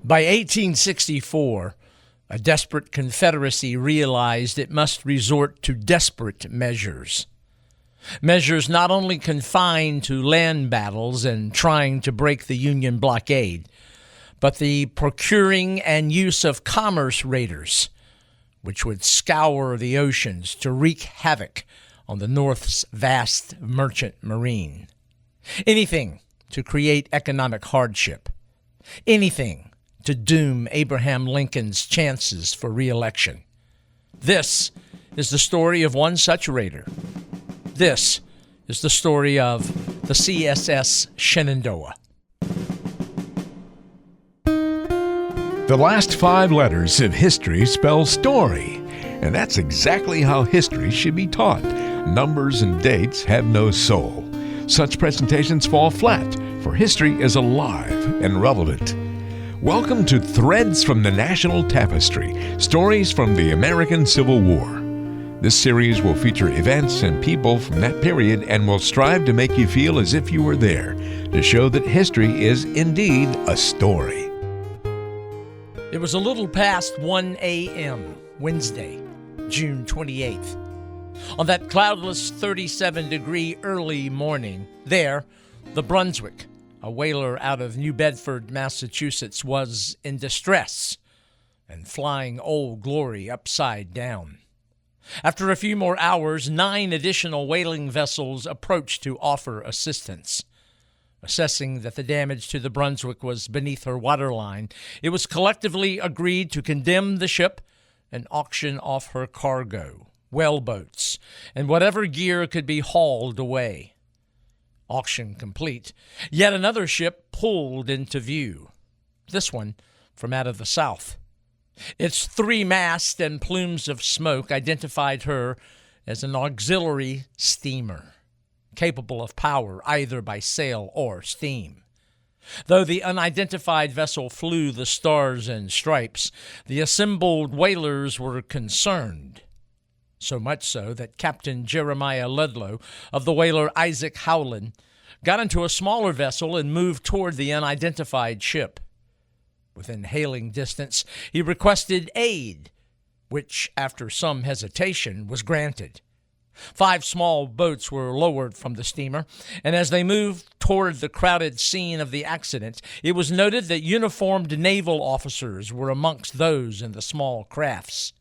By 1864, a desperate Confederacy realized it must resort to desperate measures. Measures not only confined to land battles and trying to break the Union blockade, but the procuring and use of commerce raiders, which would scour the oceans to wreak havoc on the North's vast merchant marine. Anything to create economic hardship. Anything to doom Abraham Lincoln's chances for re-election. This is the story of one such raider. This is the story of the CSS Shenandoah. The last 5 letters of history spell story, and that's exactly how history should be taught. Numbers and dates have no soul. Such presentations fall flat, for history is alive and relevant. Welcome to Threads from the National Tapestry, stories from the American Civil War. This series will feature events and people from that period and will strive to make you feel as if you were there, to show that history is indeed a story. It was a little past 1 a.m., Wednesday, June 28th. On that cloudless 37-degree early morning, there, the Brunswick, a whaler out of New Bedford, Massachusetts, was in distress and flying Old Glory upside down. After a few more hours, 9 additional whaling vessels approached to offer assistance. Assessing that the damage to the Brunswick was beneath her waterline, it was collectively agreed to condemn the ship and auction off her cargo, whaleboats, and whatever gear could be hauled away. Auction complete, yet another ship pulled into view, this one from out of the south. Its 3 masts and plumes of smoke identified her as an auxiliary steamer, capable of power either by sail or steam. Though the unidentified vessel flew the stars and stripes, the assembled whalers were concerned. So much so that Captain Jeremiah Ludlow of the whaler Isaac Howland got into a smaller vessel and moved toward the unidentified ship. Within hailing distance, he requested aid, which, after some hesitation, was granted. 5 small boats were lowered from the steamer, and as they moved toward the crowded scene of the accident, it was noted that uniformed naval officers were amongst those in the small crafts.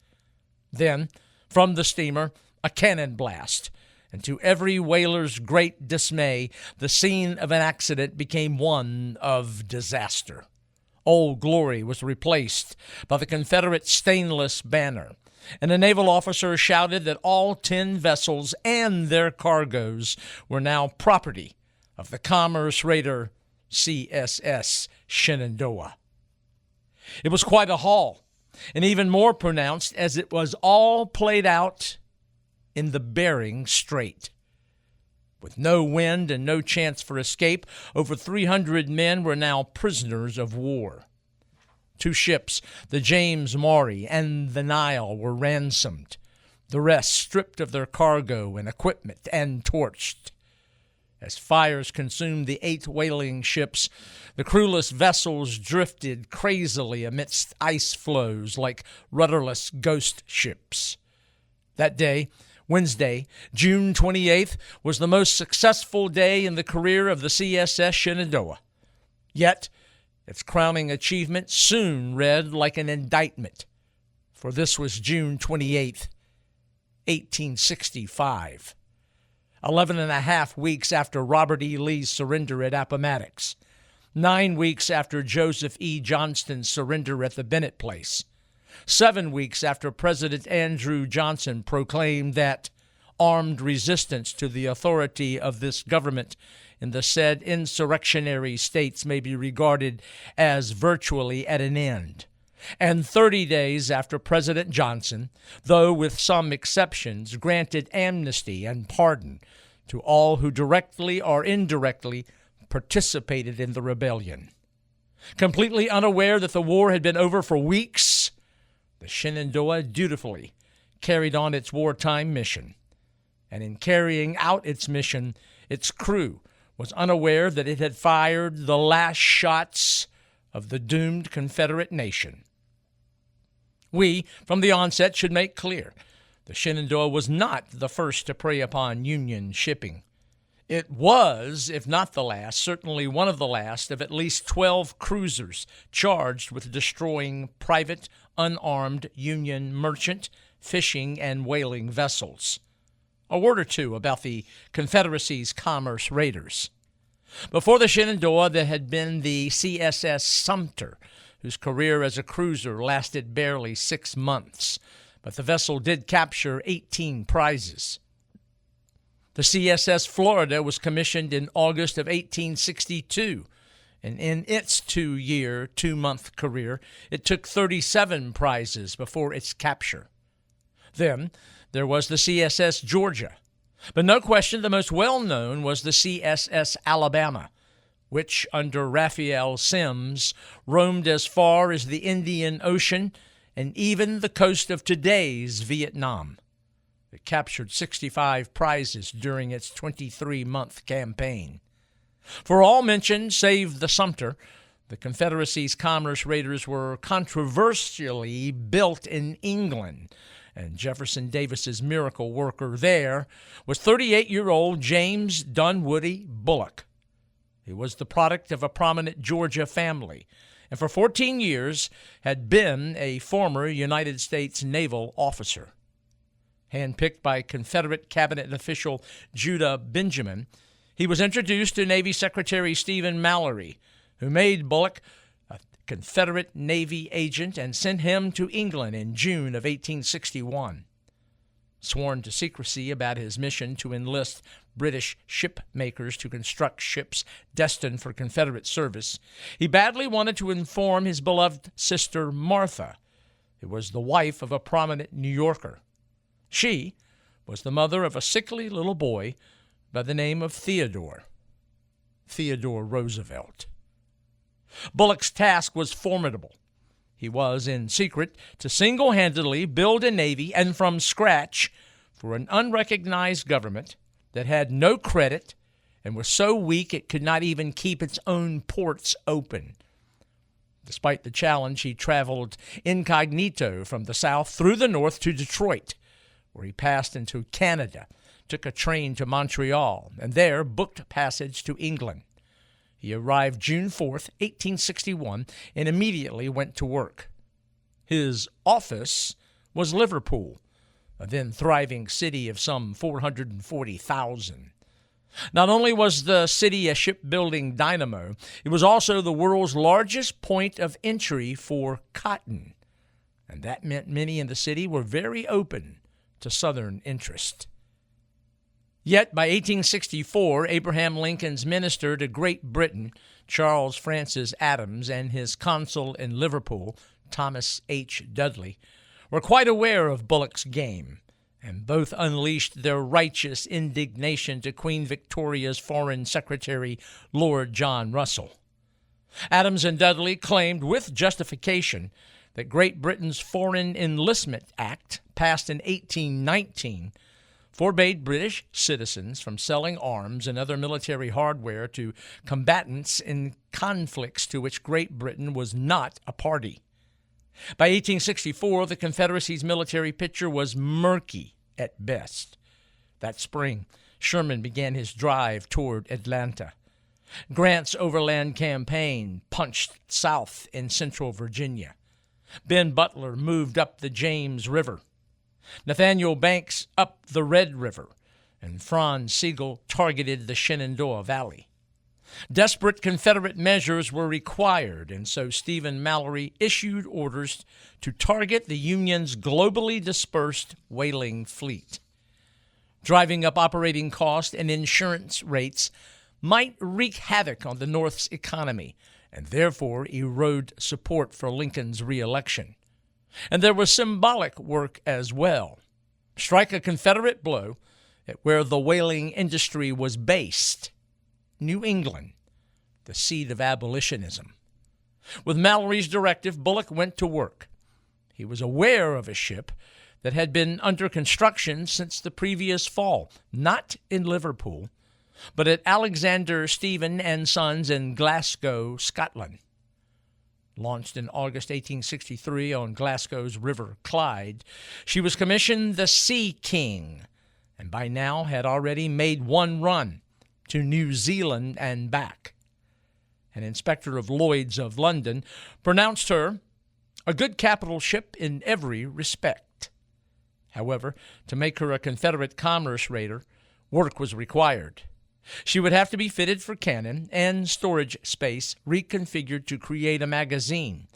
Then, from the steamer, a cannon blast, and to every whaler's great dismay, the scene of an accident became one of disaster. Old Glory was replaced by the Confederate stainless banner, and a naval officer shouted that all 10 vessels and their cargoes were now property of the commerce raider CSS Shenandoah. It was quite a haul, and even more pronounced as it was all played out in the Bering Strait. With no wind and no chance for escape, over 300 men were now prisoners of war. 2 ships, the James Maury and the Nile, were ransomed, the rest stripped of their cargo and equipment and torched. As fires consumed the 8 whaling ships, the crewless vessels drifted crazily amidst ice floes like rudderless ghost ships. That day, Wednesday, June 28th, was the most successful day in the career of the CSS Shenandoah. Yet, its crowning achievement soon read like an indictment, for this was June 28th, 1865. 11 and a half weeks after Robert E. Lee's surrender at Appomattox, 9 weeks after Joseph E. Johnston's surrender at the Bennett Place, 7 weeks after President Andrew Johnson proclaimed that armed resistance to the authority of this government in the said insurrectionary states may be regarded as virtually at an end, and 30 days after President Johnson, though with some exceptions, granted amnesty and pardon to all who directly or indirectly participated in the rebellion. Completely unaware that the war had been over for weeks, the Shenandoah dutifully carried on its wartime mission. And in carrying out its mission, its crew was unaware that it had fired the last shots of the doomed Confederate nation. We, from the onset, should make clear the Shenandoah was not the first to prey upon Union shipping. It was, if not the last, certainly one of the last of at least 12 cruisers charged with destroying private, unarmed Union merchant, fishing, and whaling vessels. A word or two about the Confederacy's commerce raiders. Before the Shenandoah, there had been the CSS Sumter, whose career as a cruiser lasted barely 6 months, but the vessel did capture 18 prizes. The CSS Florida was commissioned in August of 1862, and in its 2-year, 2-month career, it took 37 prizes before its capture. Then there was the CSS Georgia, but no question the most well-known was the CSS Alabama, which, under Raphael Semmes, roamed as far as the Indian Ocean and even the coast of today's Vietnam. It captured 65 prizes during its 23-month campaign. For all mentioned, save the Sumter, the Confederacy's commerce raiders were controversially built in England, and Jefferson Davis's miracle worker there was 38-year-old James Dunwoody Bulloch. He was the product of a prominent Georgia family, and for 14 years had been a former United States naval officer. Handpicked by Confederate cabinet official Judah Benjamin, he was introduced to Navy Secretary Stephen Mallory, who made Bulloch a Confederate Navy agent and sent him to England in June of 1861. Sworn to secrecy about his mission to enlist British shipmakers to construct ships destined for Confederate service, he badly wanted to inform his beloved sister Martha, who was the wife of a prominent New Yorker. She was the mother of a sickly little boy by the name of Theodore Roosevelt. Bulloch's task was formidable. He was, in secret, to single-handedly build a navy and from scratch for an unrecognized government that had no credit and was so weak it could not even keep its own ports open. Despite the challenge, he traveled incognito from the South through the North to Detroit, where he passed into Canada, took a train to Montreal, and there booked passage to England. He arrived June 4th, 1861, and immediately went to work. His office was Liverpool, a then thriving city of some 440,000. Not only was the city a shipbuilding dynamo, it was also the world's largest point of entry for cotton, and that meant many in the city were very open to Southern interest. Yet by 1864, Abraham Lincoln's minister to Great Britain, Charles Francis Adams, and his consul in Liverpool, Thomas H. Dudley, were quite aware of Bulloch's game, and both unleashed their righteous indignation to Queen Victoria's Foreign Secretary, Lord John Russell. Adams and Dudley claimed with justification that Great Britain's Foreign Enlistment Act, passed in 1819, forbade British citizens from selling arms and other military hardware to combatants in conflicts to which Great Britain was not a party. By 1864, the Confederacy's military picture was murky at best. That spring, Sherman began his drive toward Atlanta. Grant's overland campaign punched south in central Virginia. Ben Butler moved up the James River. Nathaniel Banks up the Red River, and Franz Sigel targeted the Shenandoah Valley. Desperate Confederate measures were required, and so Stephen Mallory issued orders to target the Union's globally dispersed whaling fleet. Driving up operating costs and insurance rates might wreak havoc on the North's economy and therefore erode support for Lincoln's re-election. And there was symbolic work as well. Strike a Confederate blow at where the whaling industry was based, New England, the seat of abolitionism. With Mallory's directive, Bulloch went to work. He was aware of a ship that had been under construction since the previous fall, not in Liverpool, but at Alexander Stephen and Sons in Glasgow, Scotland. Launched in August 1863 on Glasgow's River Clyde, she was commissioned the Sea King, and by now had already made one run to New Zealand and back. An inspector of Lloyd's of London pronounced her a good capital ship in every respect. However, to make her a Confederate commerce raider, work was required. She would have to be fitted for cannon and storage space reconfigured to create a magazine,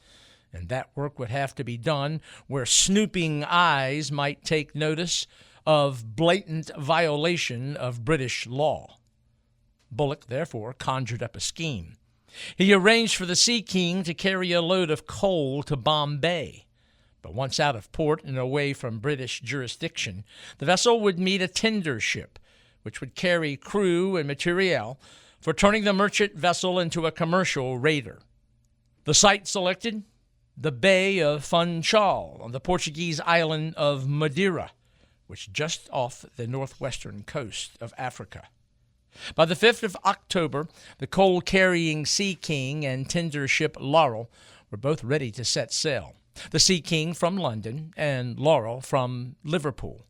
and that work would have to be done where snooping eyes might take notice of blatant violation of British law. Bulloch, therefore, conjured up a scheme. He arranged for the Sea King to carry a load of coal to Bombay, but once out of port and away from British jurisdiction, the vessel would meet a tender ship, which would carry crew and materiel for turning the merchant vessel into a commercial raider. The site selected, the Bay of Funchal on the Portuguese island of Madeira, which just off the northwestern coast of Africa. By the 5th of October, the coal-carrying Sea King and tender ship Laurel were both ready to set sail, the Sea King from London and Laurel from Liverpool.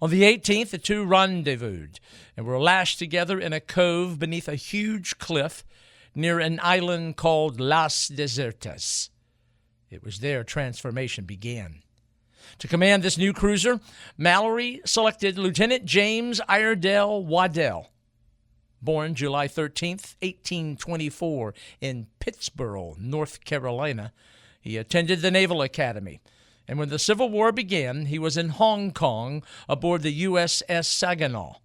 On the 18th, the two rendezvoused and were lashed together in a cove beneath a huge cliff near an island called Las Desertas. It was there transformation began. To command this new cruiser, Mallory selected Lieutenant James Iredell Waddell. Born July 13th, 1824, in Pittsboro, North Carolina, he attended the Naval Academy, and when the Civil War began, he was in Hong Kong aboard the USS Saginaw,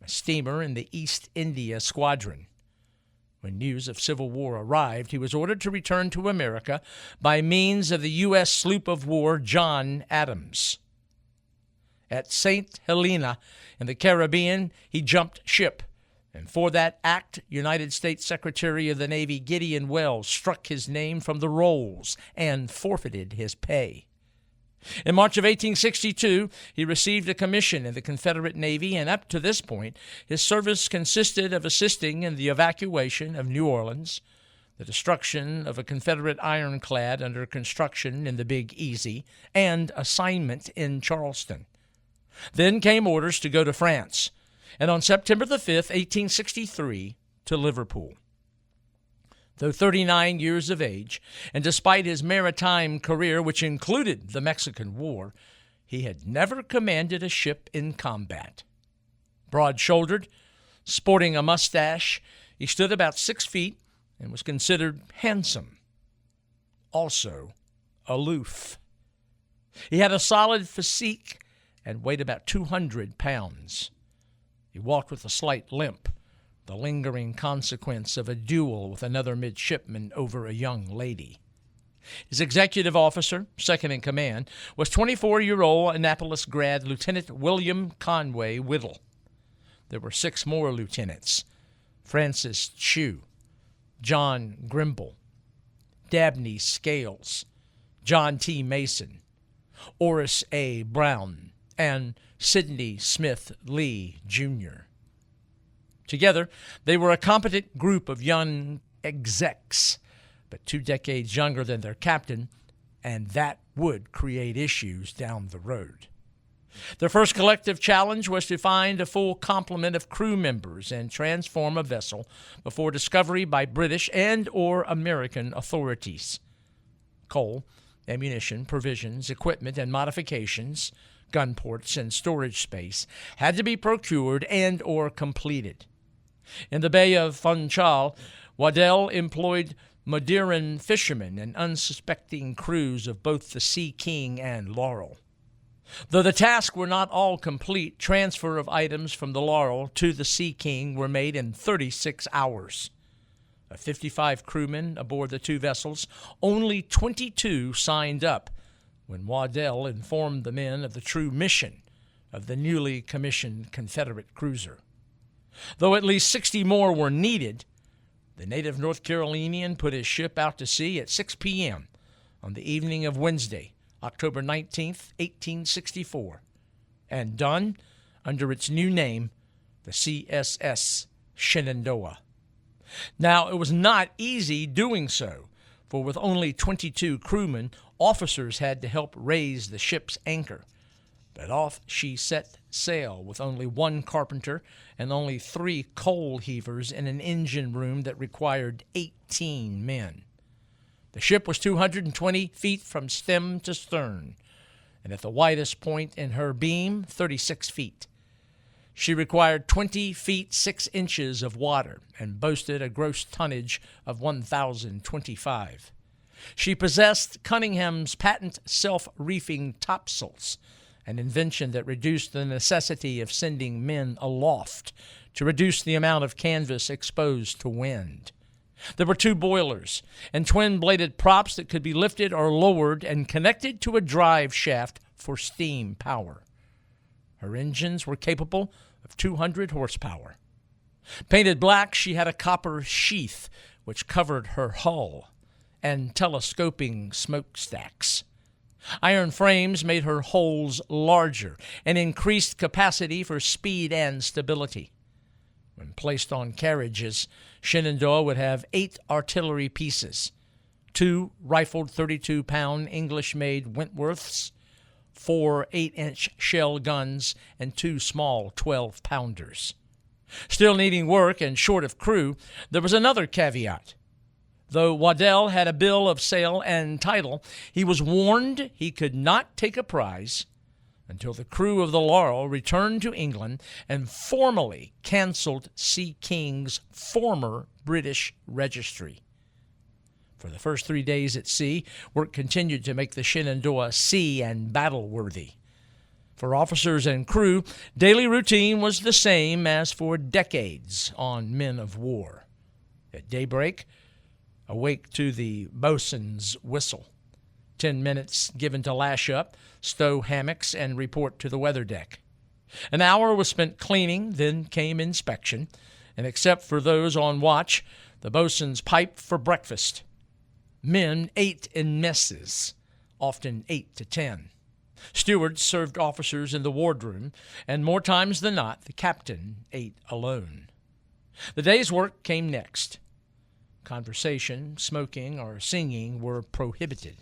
a steamer in the East India Squadron. When news of Civil War arrived, he was ordered to return to America by means of the U.S. sloop of war John Adams. At St. Helena in the Caribbean, he jumped ship, and for that act, United States Secretary of the Navy Gideon Welles struck his name from the rolls and forfeited his pay. In March of 1862, he received a commission in the Confederate Navy, and up to this point, his service consisted of assisting in the evacuation of New Orleans, the destruction of a Confederate ironclad under construction in the Big Easy, and assignment in Charleston. Then came orders to go to France, and on September the 5th, 1863, to Liverpool. Though 39 years of age, and despite his maritime career, which included the Mexican War, he had never commanded a ship in combat. Broad-shouldered, sporting a mustache, he stood about 6 feet and was considered handsome. Also, aloof. He had a solid physique and weighed about 200 pounds. He walked with a slight limp, the lingering consequence of a duel with another midshipman over a young lady. His executive officer, second in command, was 24-year-old Annapolis grad Lieutenant William Conway Whittle. There were 6 more lieutenants: Francis Chew, John Grimble, Dabney Scales, John T. Mason, Horace A. Brown, and Sidney Smith Lee, Jr. Together, they were a competent group of young execs, but 2 decades younger than their captain, and that would create issues down the road. Their first collective challenge was to find a full complement of crew members and transform a vessel before discovery by British and or American authorities. Coal, ammunition, provisions, equipment, and modifications, gun ports, and storage space had to be procured and or completed. In the Bay of Funchal, Waddell employed Madeiran fishermen and unsuspecting crews of both the Sea King and Laurel. Though the tasks were not all complete, transfer of items from the Laurel to the Sea King were made in 36 hours. Of 55 crewmen aboard the 2 vessels, only 22 signed up when Waddell informed the men of the true mission of the newly commissioned Confederate cruiser. Though at least 60 more were needed, the native North Carolinian put his ship out to sea at 6 p.m. on the evening of Wednesday, October 19th, 1864, and done under its new name, the CSS Shenandoah. Now, it was not easy doing so, for with only 22 crewmen, officers had to help raise the ship's anchor. But off she set sail with only one carpenter and only 3 coal heavers in an engine room that required 18 men. The ship was 220 feet from stem to stern, and at the widest point in her beam, 36 feet. She required 20 feet 6 inches of water and boasted a gross tonnage of 1,025. She possessed Cunningham's patent self-reefing topsails, an invention that reduced the necessity of sending men aloft to reduce the amount of canvas exposed to wind. There were 2 boilers and twin-bladed props that could be lifted or lowered and connected to a drive shaft for steam power. Her engines were capable of 200 horsepower. Painted black, she had a copper sheath which covered her hull and telescoping smokestacks. Iron frames made her hulls larger and increased capacity for speed and stability. When placed on carriages, Shenandoah would have 8 artillery pieces, 2 rifled 32-pound English-made Wentworths, 4 8-inch shell guns, and 2 small 12-pounders. Still needing work and short of crew, there was another caveat. Though Waddell had a bill of sale and title, he was warned he could not take a prize until the crew of the Laurel returned to England and formally canceled Sea King's former British registry. For the first 3 days at sea, work continued to make the Shenandoah sea and battle-worthy. For officers and crew, daily routine was the same as for decades on men of war. At daybreak, awake to the boatswain's whistle. 10 minutes given to lash up, stow hammocks, and report to the weather deck. An hour was spent cleaning, then came inspection, and except for those on watch, the boatswains piped for breakfast. Men ate in messes, often 8 to 10. Stewards served officers in the wardroom, and more times than not, the captain ate alone. The day's work came next. Conversation, smoking, or singing were prohibited.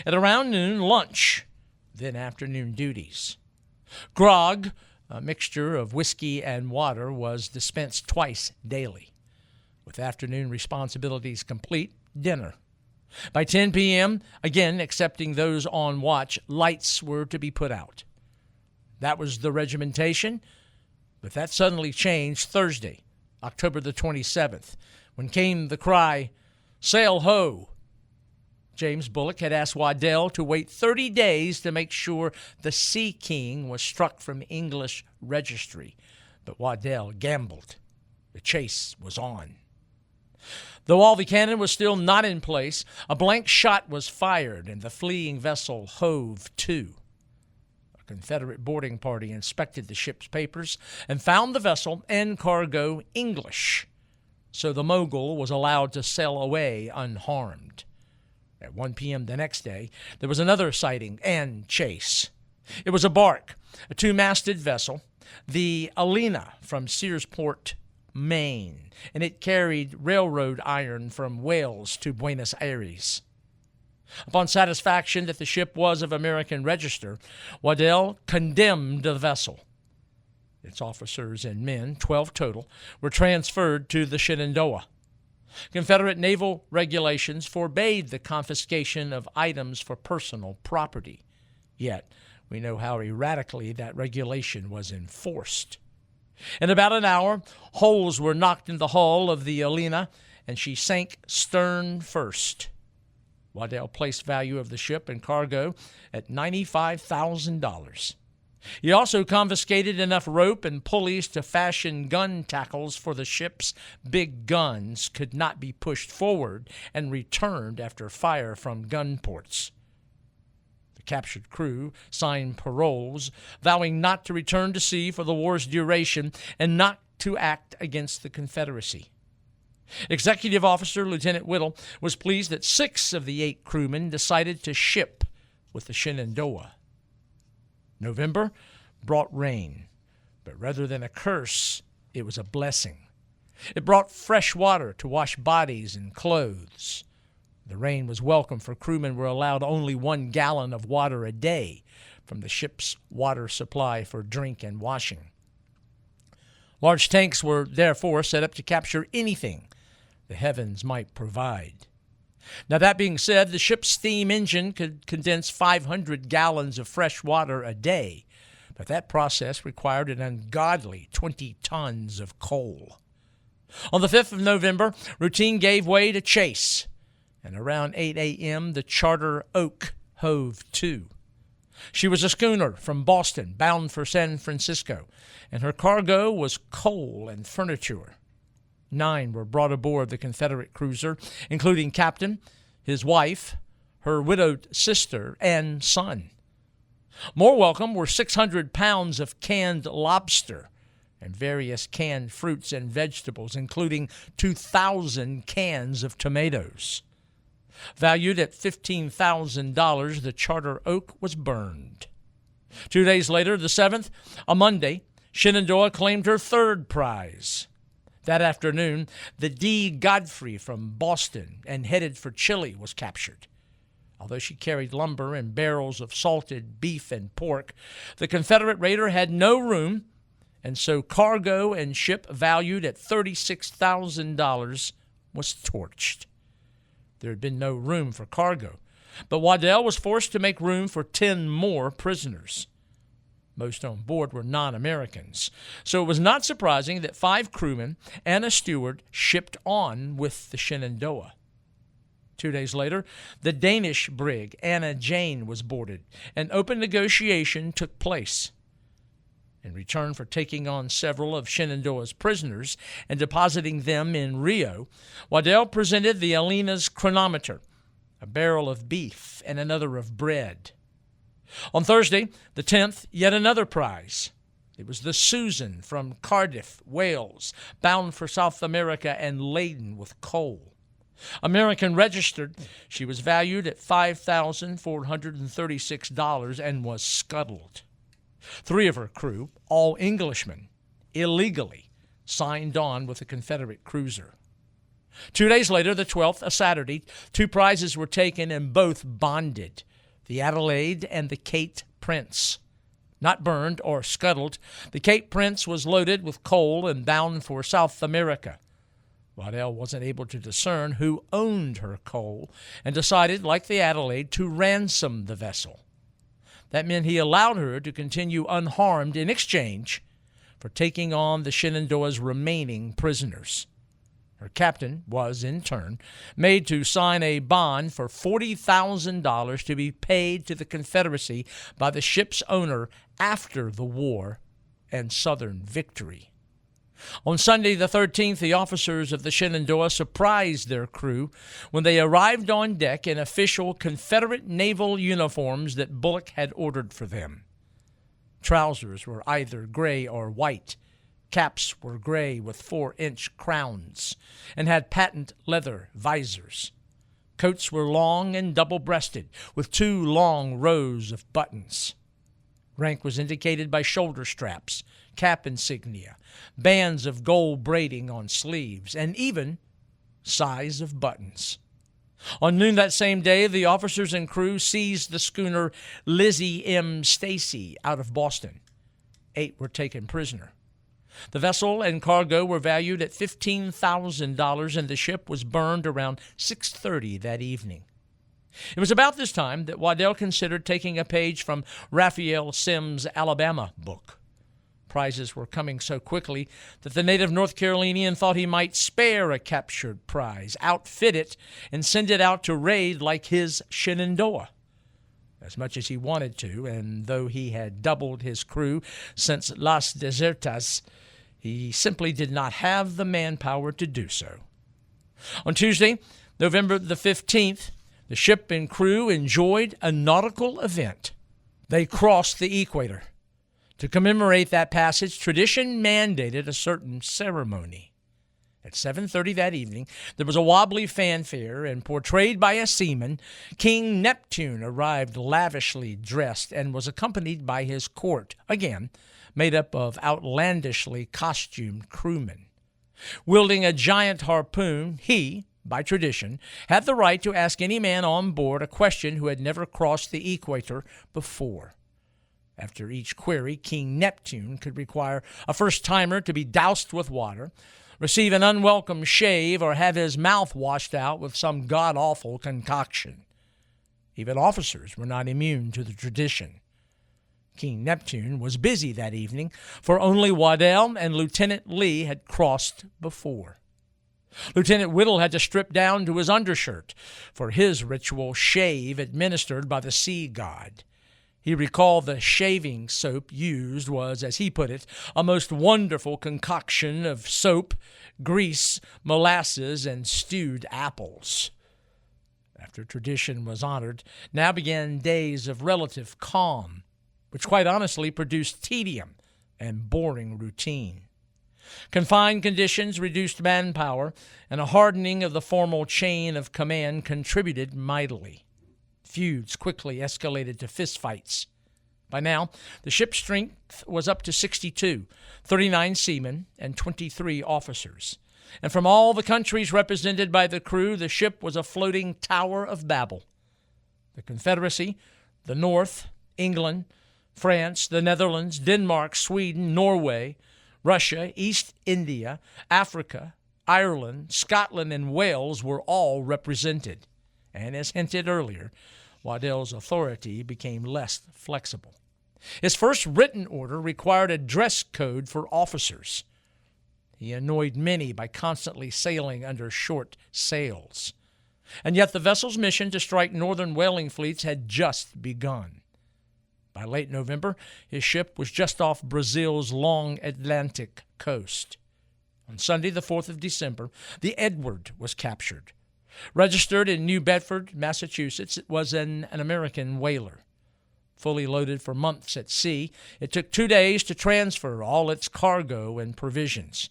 At around noon, lunch, then afternoon duties. Grog, a mixture of whiskey and water, was dispensed twice daily. With afternoon responsibilities complete, dinner. By 10 p.m., again excepting those on watch, lights were to be put out. That was the regimentation, but that suddenly changed Thursday, October the 27th, when came the cry, "Sail ho!" James Bulloch had asked Waddell to wait 30 days to make sure the Sea King was struck from English registry, but Waddell gambled. The chase was on. Though all the cannon was still not in place, a blank shot was fired and the fleeing vessel hove to. A Confederate boarding party inspected the ship's papers and found the vessel and cargo English, so the Mogul was allowed to sail away unharmed. At 1 p.m. the next day, there was another sighting and chase. It was a bark, a 2-masted vessel, the Alina from Searsport, Maine, and it carried railroad iron from Wales to Buenos Aires. Upon satisfaction that the ship was of American register, Waddell condemned the vessel. Its officers and men, 12 total, were transferred to the Shenandoah. Confederate naval regulations forbade the confiscation of items for personal property. Yet, we know how erratically that regulation was enforced. In about an hour, holes were knocked in the hull of the Alina, and she sank stern first. Waddell placed value of the ship and cargo at $95,000. He also confiscated enough rope and pulleys to fashion gun tackles for the ship's big guns could not be pushed forward and returned after fire from gun ports. The captured crew signed paroles vowing not to return to sea for the war's duration and not to act against the Confederacy. Executive Officer Lieutenant Whittle was pleased that 6 of the 8 crewmen decided to ship with the Shenandoah. November brought rain, but rather than a curse, it was a blessing. It brought fresh water to wash bodies and clothes. The rain was welcome, for crewmen were allowed only 1 gallon of water a day from the ship's water supply for drink and washing. Large tanks were therefore set up to capture anything the heavens might provide. Now, that being said, the ship's steam engine could condense 500 gallons of fresh water a day, but that process required an ungodly 20 tons of coal. On the 5th of November, routine gave way to chase, and around 8 a.m. the Charter Oak hove to. She was a schooner from Boston bound for San Francisco, and her cargo was coal and furniture. 9 were brought aboard the Confederate cruiser, including captain, his wife, her widowed sister, and son. More welcome were 600 pounds of canned lobster and various canned fruits and vegetables, including 2,000 cans of tomatoes. Valued at $15,000, the Charter Oak was burned. 2 days later, the 7th, a Monday, Shenandoah claimed her 3rd prize. That afternoon, the D. Godfrey from Boston and headed for Chile was captured. Although she carried lumber and barrels of salted beef and pork, the Confederate raider had no room, and so cargo and ship valued at $36,000 was torched. There had been no room for cargo, but Waddell was forced to make room for 10 more prisoners. Most on board were non-Americans, so it was not surprising that 5 crewmen and a steward shipped on with the Shenandoah. 2 days later, the Danish brig Anna Jane was boarded, and open negotiation took place. In return for taking on several of Shenandoah's prisoners and depositing them in Rio, Waddell presented the Alena's chronometer, a barrel of beef, and another of bread. On Thursday, the 10th, yet another prize. It was the Susan from Cardiff, Wales, bound for South America and laden with coal. American registered, she was valued at $5,436 and was scuttled. 3 of her crew, all Englishmen, illegally signed on with the Confederate cruiser. 2 days later, the 12th, a Saturday, 2 prizes were taken and both bonded, the Adelaide and the Cape Prince. Not burned or scuttled, the Cape Prince was loaded with coal and bound for South America. Waddell wasn't able to discern who owned her coal and decided, like the Adelaide, to ransom the vessel. That meant he allowed her to continue unharmed in exchange for taking on the Shenandoah's remaining prisoners. Her captain was, in turn, made to sign a bond for $40,000 to be paid to the Confederacy by the ship's owner after the war and Southern victory. On Sunday the 13th, the officers of the Shenandoah surprised their crew when they arrived on deck in official Confederate naval uniforms that Bulloch had ordered for them. Trousers were either gray or white. Caps were gray with 4-inch crowns and had patent leather visors. Coats were long and double-breasted with 2 long rows of buttons. Rank was indicated by shoulder straps, cap insignia, bands of gold braiding on sleeves, and even size of buttons. On noon that same day, the officers and crew seized the schooner Lizzie M. Stacy out of Boston. 8 were taken prisoner. The vessel and cargo were valued at $15,000, and the ship was burned around 6:30 that evening. It was about this time that Waddell considered taking a page from Raphael Sims' Alabama book. Prizes were coming so quickly that the native North Carolinian thought he might spare a captured prize, outfit it, and send it out to raid like his Shenandoah. As much as he wanted to, and though he had doubled his crew since Las Desertas, he simply did not have the manpower to do so. On Tuesday, November the 15th, the ship and crew enjoyed a nautical event. They crossed the equator. To commemorate that passage, tradition mandated a certain ceremony. At 7:30 that evening, there was a wobbly fanfare, and portrayed by a seaman, King Neptune arrived lavishly dressed and was accompanied by his court, again made up of outlandishly costumed crewmen. Wielding a giant harpoon, he, by tradition, had the right to ask any man on board a question who had never crossed the equator before. After each query, King Neptune could require a first-timer to be doused with water, receive an unwelcome shave, or have his mouth washed out with some god-awful concoction. Even officers were not immune to the tradition. King Neptune was busy that evening, for only Waddell and Lieutenant Lee had crossed before. Lieutenant Whittle had to strip down to his undershirt for his ritual shave administered by the sea god. He recalled the shaving soap used was, as he put it, a most wonderful concoction of soap, grease, molasses, and stewed apples. After tradition was honored, now began days of relative calm, which quite honestly produced tedium and boring routine. Confined conditions, reduced manpower, and a hardening of the formal chain of command contributed mightily. Feuds quickly escalated to fistfights. By now, the ship's strength was up to 62, 39 seamen, and 23 officers. And from all the countries represented by the crew, the ship was a floating Tower of Babel. The Confederacy, the North, England, France, the Netherlands, Denmark, Sweden, Norway, Russia, East India, Africa, Ireland, Scotland, and Wales were all represented. And as hinted earlier, Waddell's authority became less flexible. His first written order required a dress code for officers. He annoyed many by constantly sailing under short sails. And yet the vessel's mission to strike northern whaling fleets had just begun. By late November, his ship was just off Brazil's long Atlantic coast. On Sunday, the 4th of December, the Edward was captured. Registered in New Bedford, Massachusetts, it was an American whaler. Fully loaded for months at sea, it took 2 days to transfer all its cargo and provisions.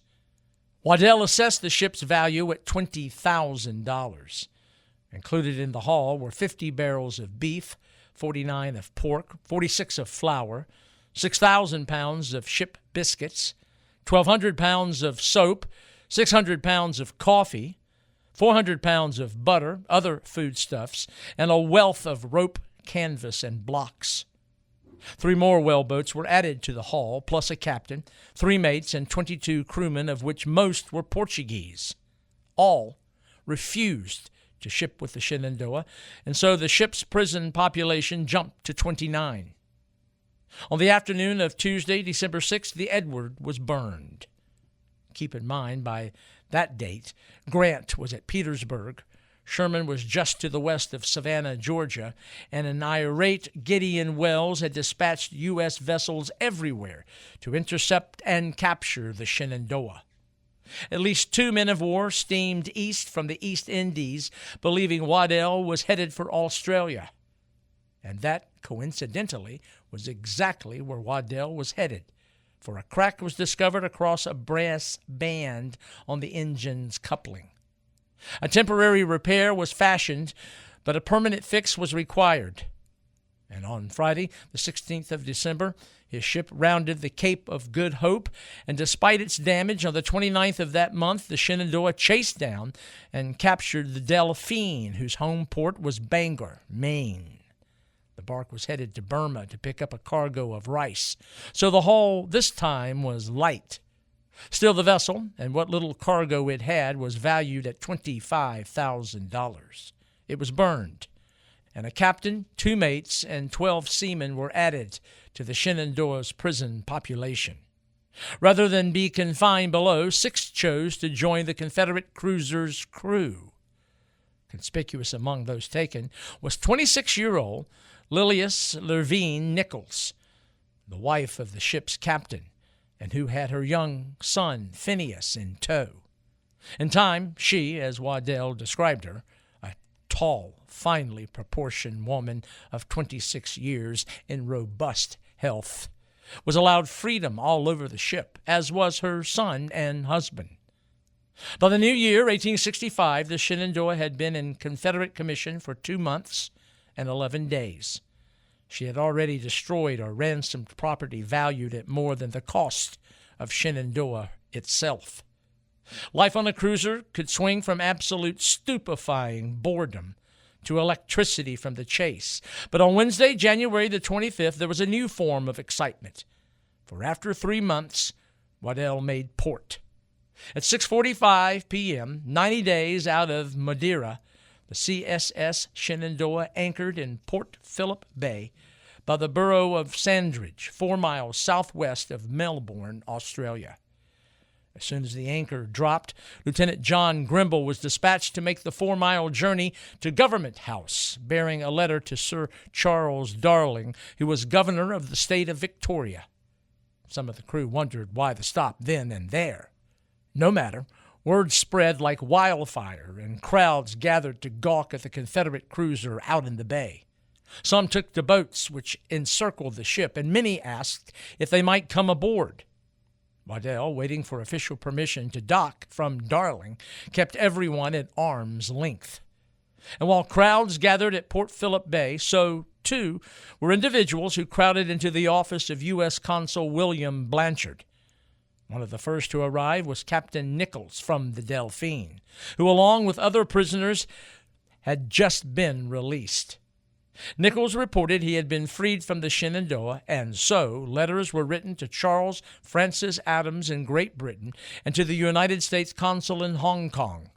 Waddell assessed the ship's value at $20,000. Included in the haul were 50 barrels of beef, 49 of pork, 46 of flour, 6,000 pounds of ship biscuits, 1,200 pounds of soap, 600 pounds of coffee, 400 pounds of butter, other foodstuffs, and a wealth of rope, canvas, and blocks. 3 more whaleboats were added to the haul, plus a captain, 3 mates, and 22 crewmen, of which most were Portuguese. All refused to ship with the Shenandoah, and so the ship's prison population jumped to 29. On the afternoon of Tuesday, December 6th, the Edward was burned. Keep in mind, by that date, Grant was at Petersburg, Sherman was just to the west of Savannah, Georgia, and an irate Gideon Welles had dispatched U.S. vessels everywhere to intercept and capture the Shenandoah. At least 2 men of war steamed east from the East Indies, believing Waddell was headed for Australia. And that, coincidentally, was exactly where Waddell was headed, for a crack was discovered across a brass band on the engine's coupling. A temporary repair was fashioned, but a permanent fix was required. And on Friday, the 16th of December, his ship rounded the Cape of Good Hope, and despite its damage, on the 29th of that month, the Shenandoah chased down and captured the Delphine, whose home port was Bangor, Maine. The bark was headed to Burma to pick up a cargo of rice, so the haul this time was light. Still, the vessel, and what little cargo it had, was valued at $25,000. It was burned, and a captain, 2 mates, and 12 seamen were added to the Shenandoah's prison population. Rather than be confined below, 6 chose to join the Confederate cruiser's crew. Conspicuous among those taken was 26-year-old Lilias Lervine Nichols, the wife of the ship's captain, and who had her young son, Phineas, in tow. In time, she, as Waddell described her, a tall, finely proportioned woman of 26 years in robust health, was allowed freedom all over the ship, as was her son and husband. By the new year, 1865, the Shenandoah had been in Confederate commission for 2 months and 11 days. She had already destroyed or ransomed property valued at more than the cost of Shenandoah itself. Life on a cruiser could swing from absolute stupefying boredom to electricity from the chase. But on Wednesday, January the 25th, there was a new form of excitement. For after 3 months, Waddell made port. At 6:45 p.m., 90 days out of Madeira, the CSS Shenandoah anchored in Port Phillip Bay by the borough of Sandridge, 4 miles southwest of Melbourne, Australia. As soon as the anchor dropped, Lieutenant John Grimble was dispatched to make the 4-mile journey to Government House, bearing a letter to Sir Charles Darling, who was governor of the state of Victoria. Some of the crew wondered why the stop then and there. No matter. Word spread like wildfire, and crowds gathered to gawk at the Confederate cruiser out in the bay. Some took to boats which encircled the ship, and many asked if they might come aboard. Waddell, waiting for official permission to dock from Darling, kept everyone at arm's length. And while crowds gathered at Port Phillip Bay, so, too, were individuals who crowded into the office of U.S. Consul William Blanchard. One of the first to arrive was Captain Nichols from the Delphine, who, along with other prisoners, had just been released. Nichols reported he had been freed from the Shenandoah, and so letters were written to Charles Francis Adams in Great Britain and to the United States Consul in Hong Kong.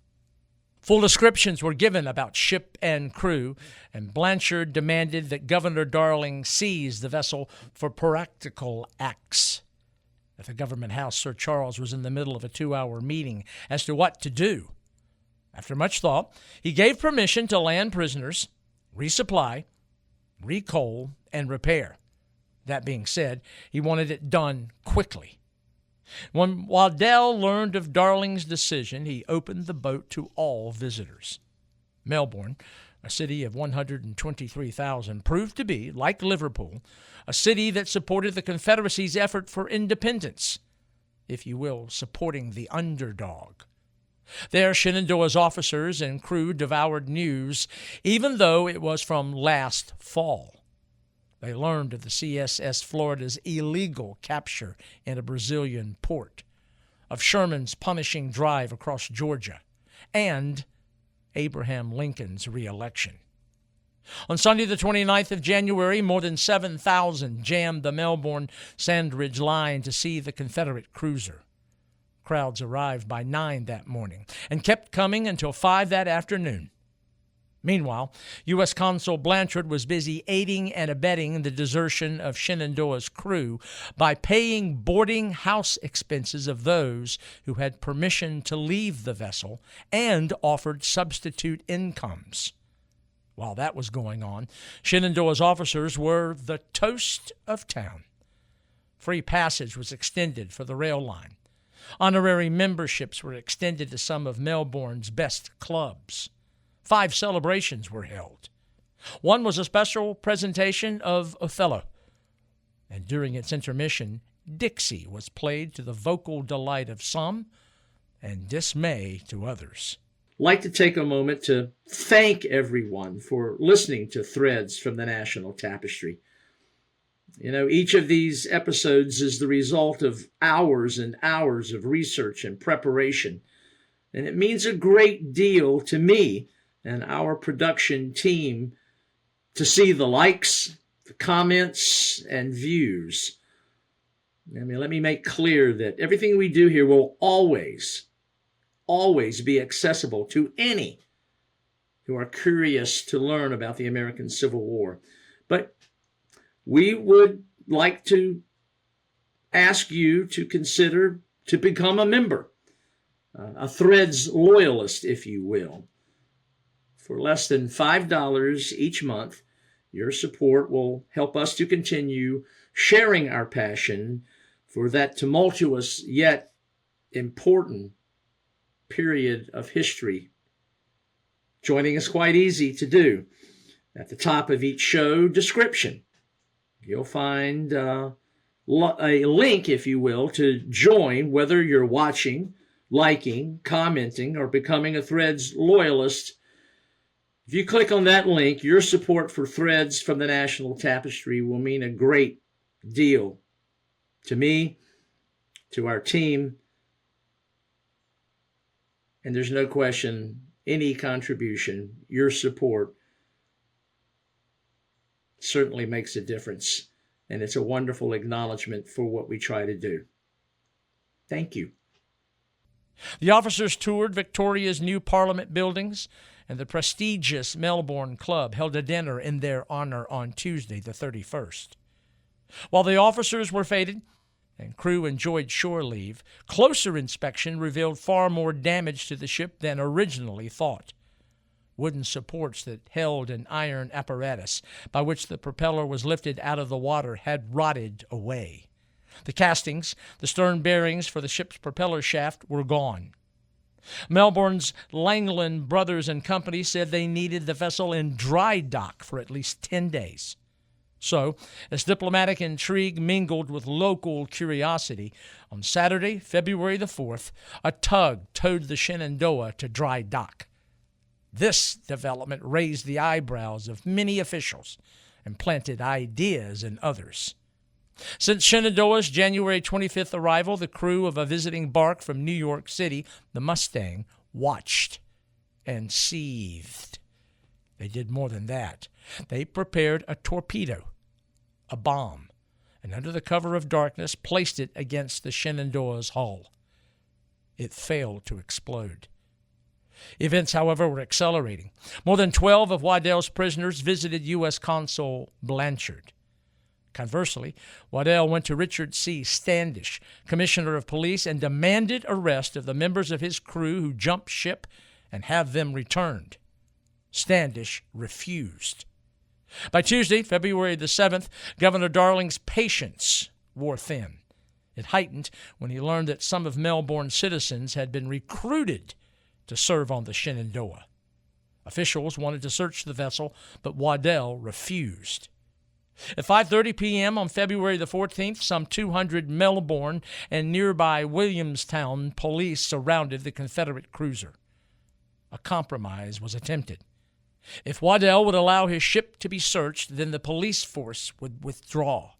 Full descriptions were given about ship and crew, and Blanchard demanded that Governor Darling seize the vessel for practical acts. At the Government House, Sir Charles was in the middle of a 2-hour meeting as to what to do. After much thought, he gave permission to land prisoners, resupply, recoal, and repair. That being said, he wanted it done quickly. When Waddell learned of Darling's decision, he opened the boat to all visitors. Melbourne, a city of 123,000, proved to be, like Liverpool, a city that supported the Confederacy's effort for independence, if you will, supporting the underdog. There, Shenandoah's officers and crew devoured news, even though it was from last fall. They learned of the CSS Florida's illegal capture in a Brazilian port, of Sherman's punishing drive across Georgia, and Abraham Lincoln's re-election. On Sunday, the 29th of January, more than 7,000 jammed the Melbourne-Sandridge line to see the Confederate cruiser. Crowds arrived by 9 that morning and kept coming until 5 that afternoon. Meanwhile, U.S. Consul Blanchard was busy aiding and abetting the desertion of Shenandoah's crew by paying boarding house expenses of those who had permission to leave the vessel and offered substitute incomes. While that was going on, Shenandoah's officers were the toast of town. Free passage was extended for the rail line. Honorary memberships were extended to some of Melbourne's best clubs. 5 celebrations were held. One was a special presentation of Othello, and during its intermission, Dixie was played to the vocal delight of some and dismay to others. I'd like to take a moment to thank everyone for listening to Threads from the National Tapestry. You know, each of these episodes is the result of hours and hours of research and preparation, and it means a great deal to me and our production team to see the likes, the comments, and views. Let me make clear that everything we do here will always be accessible to any who are curious to learn about the American Civil War. But we would like to ask you to consider to become a member, a Threads loyalist, if you will. For less than $5 each month, your support will help us to continue sharing our passion for that tumultuous yet important period of history. Joining is quite easy to do. At the top of each show description, you'll find a link, if you will, to join, whether you're watching, liking, commenting, or becoming a Threads loyalist. If you click on that link, your support for Threads from the National Tapestry will mean a great deal to me, to our team, And there's no question any contribution, your support, certainly makes a difference. And it's a wonderful acknowledgement for what we try to do. Thank you. The officers toured Victoria's new Parliament buildings, and the prestigious Melbourne Club held a dinner in their honor on Tuesday, the 31st. While the officers were feted and crew enjoyed shore leave, closer inspection revealed far more damage to the ship than originally thought. Wooden supports that held an iron apparatus by which the propeller was lifted out of the water had rotted away. The castings, the stern bearings for the ship's propeller shaft, were gone. Melbourne's Langland Brothers and Company said they needed the vessel in dry dock for at least 10 days. So, as diplomatic intrigue mingled with local curiosity, on Saturday, February the 4th, a tug towed the Shenandoah to dry dock. This development raised the eyebrows of many officials and planted ideas in others. Since Shenandoah's January 25th arrival, the crew of a visiting bark from New York City, the Mustang, watched and seethed. They did more than that. They prepared a torpedo, a bomb, and under the cover of darkness placed it against the Shenandoah's hull. It failed to explode. Events, however, were accelerating. More than 12 of Waddell's prisoners visited U.S. Consul Blanchard. Conversely, Waddell went to Richard C. Standish, Commissioner of Police, and demanded arrest of the members of his crew who jumped ship and have them returned. Standish refused. By Tuesday, February the 7th, Governor Darling's patience wore thin. It heightened when he learned that some of Melbourne's citizens had been recruited to serve on the Shenandoah. Officials wanted to search the vessel, but Waddell refused. At 5:30 p.m. on February the 14th, some 200 Melbourne and nearby Williamstown police surrounded the Confederate cruiser. A compromise was attempted. If Waddell would allow his ship to be searched, then the police force would withdraw.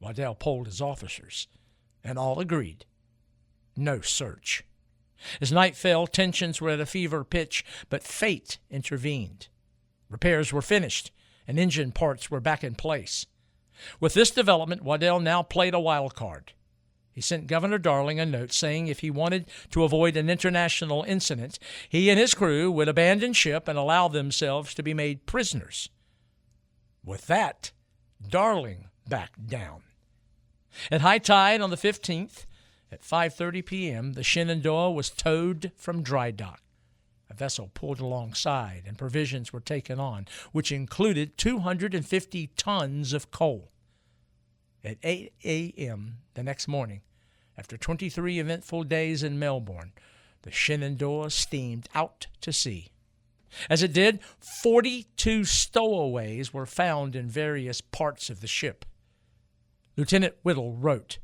Waddell polled his officers, and all agreed. No search. As night fell, tensions were at a fever pitch, but fate intervened. Repairs were finished, and engine parts were back in place. With this development, Waddell now played a wild card. He sent Governor Darling a note saying if he wanted to avoid an international incident, he and his crew would abandon ship and allow themselves to be made prisoners. With that, Darling backed down. At high tide on the 15th, at 5:30 p.m., the Shenandoah was towed from dry dock. A vessel pulled alongside, and provisions were taken on, which included 250 tons of coal. At 8 a.m. the next morning, after 23 eventful days in Melbourne, the Shenandoah steamed out to sea. As it did, 42 stowaways were found in various parts of the ship. Lieutenant Whittle wrote,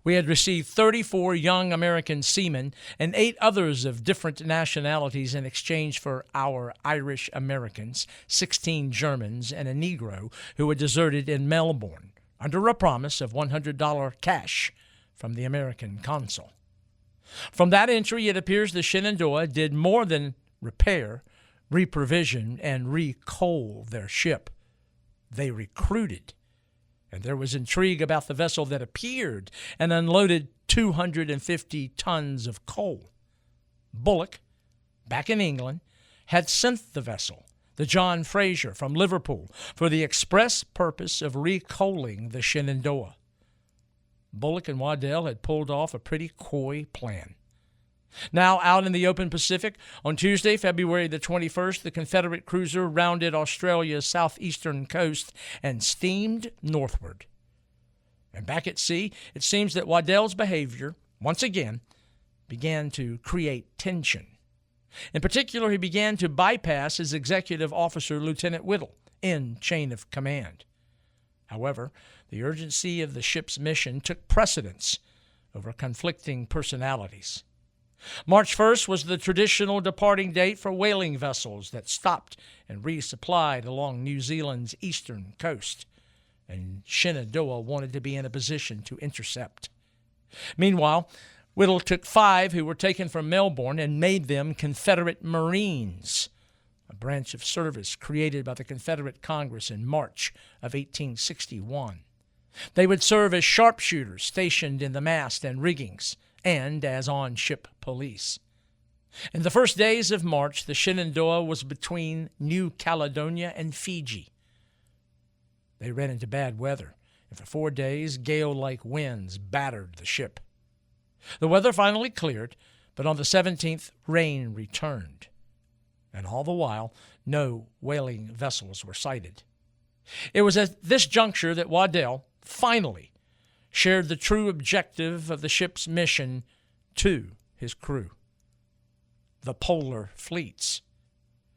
"We had received 34 young American seamen and 8 others of different nationalities in exchange for our Irish Americans, 16 Germans, and a Negro who had deserted in Melbourne, under a promise of $100 cash from the American consul." From that entry, it appears the Shenandoah did more than repair, reprovision, and recoal their ship. They recruited. And there was intrigue about the vessel that appeared and unloaded 250 tons of coal. Bulloch, back in England, had sent the vessel, the John Fraser, from Liverpool for the express purpose of recoaling the Shenandoah. Bulloch and Waddell had pulled off a pretty coy plan. Now out in the open Pacific, on Tuesday, February the 21st, the Confederate cruiser rounded Australia's southeastern coast and steamed northward. And back at sea, it seems that Waddell's behavior, once again, began to create tension. In particular, he began to bypass his executive officer, Lieutenant Whittle, in chain of command. However, the urgency of the ship's mission took precedence over conflicting personalities. March 1st was the traditional departing date for whaling vessels that stopped and resupplied along New Zealand's eastern coast, and Shenandoah wanted to be in a position to intercept. Meanwhile, Whittle took 5 who were taken from Melbourne and made them Confederate Marines, a branch of service created by the Confederate Congress in March of 1861. They would serve as sharpshooters stationed in the mast and riggings and as on-ship police. In the first days of March, the Shenandoah was between New Caledonia and Fiji. They ran into bad weather, and for 4 days, gale-like winds battered the ship. The weather finally cleared, but on the 17th, rain returned. And all the while, no whaling vessels were sighted. It was at this juncture that Waddell finally shared the true objective of the ship's mission to his crew: the polar fleets.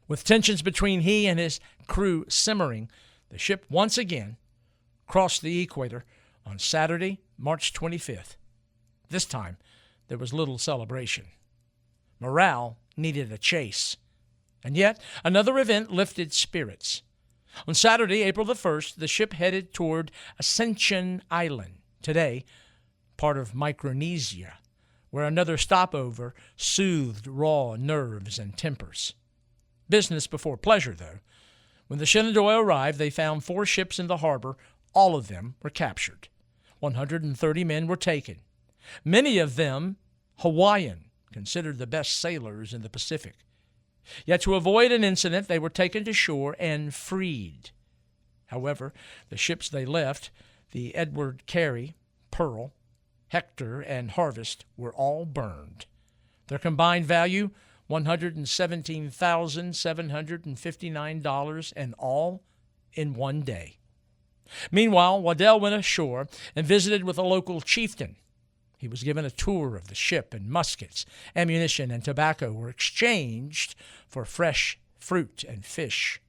With tensions between he and his crew simmering, the ship once again crossed the equator on Saturday, March 25th. This time, there was little celebration. Morale needed a chase. And yet, another event lifted spirits. On Saturday, April the 1st, the ship headed toward Ascension Island, today part of Micronesia, where another stopover soothed raw nerves and tempers. Business before pleasure, though. When the Shenandoah arrived, they found 4 ships in the harbor. All of them were captured. 130 men were taken, many of them Hawaiian, considered the best sailors in the Pacific. Yet to avoid an incident, they were taken to shore and freed. However, the ships they left, the Edward Carey, Pearl, Hector, and Harvest, were all burned. Their combined value, $117,759, and all in one day. Meanwhile, Waddell went ashore and visited with a local chieftain. He was given a tour of the ship, and muskets, ammunition, and tobacco were exchanged for fresh fruit and fish.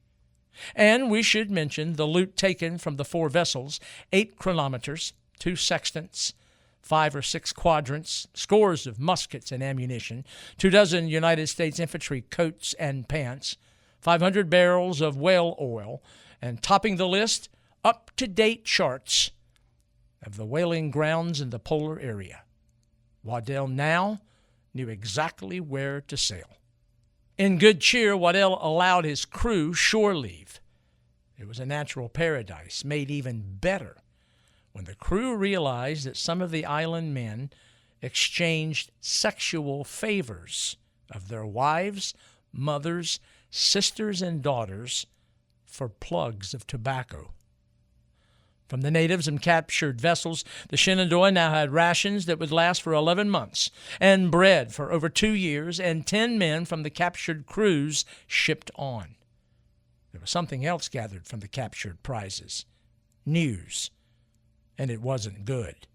And we should mention the loot taken from the 4 vessels: 8 chronometers, 2 sextants, 5 or 6 quadrants, scores of muskets and ammunition, 24 United States infantry coats and pants, 500 barrels of whale oil, and topping the list, up-to-date charts of the whaling grounds in the polar area. Waddell now knew exactly where to sail. In good cheer, Waddell allowed his crew shore leave. It was a natural paradise, made even better when the crew realized that some of the island men exchanged sexual favors of their wives, mothers, sisters, and daughters for plugs of tobacco. From the natives and captured vessels, the Shenandoah now had rations that would last for 11 months, and bread for over 2 years, and 10 men from the captured crews shipped on. There was something else gathered from the captured prizes: news, and it wasn't good.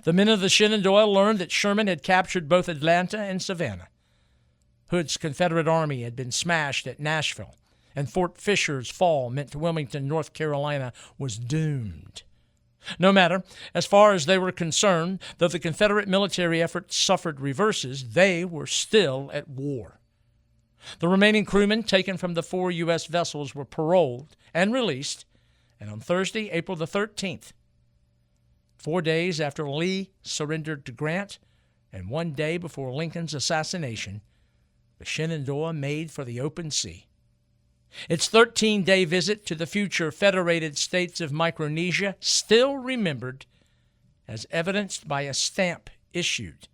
The men of the Shenandoah learned that Sherman had captured both Atlanta and Savannah. Hood's Confederate army had been smashed at Nashville, and Fort Fisher's fall meant Wilmington, North Carolina, was doomed. No matter, as far as they were concerned, though the Confederate military effort suffered reverses, they were still at war. The remaining crewmen taken from the 4 U.S. vessels were paroled and released, and on Thursday, April the 13th, 4 days after Lee surrendered to Grant, and 1 day before Lincoln's assassination, the Shenandoah made for the open sea. Its 13-day visit to the future Federated States of Micronesia still remembered, as evidenced by a stamp issued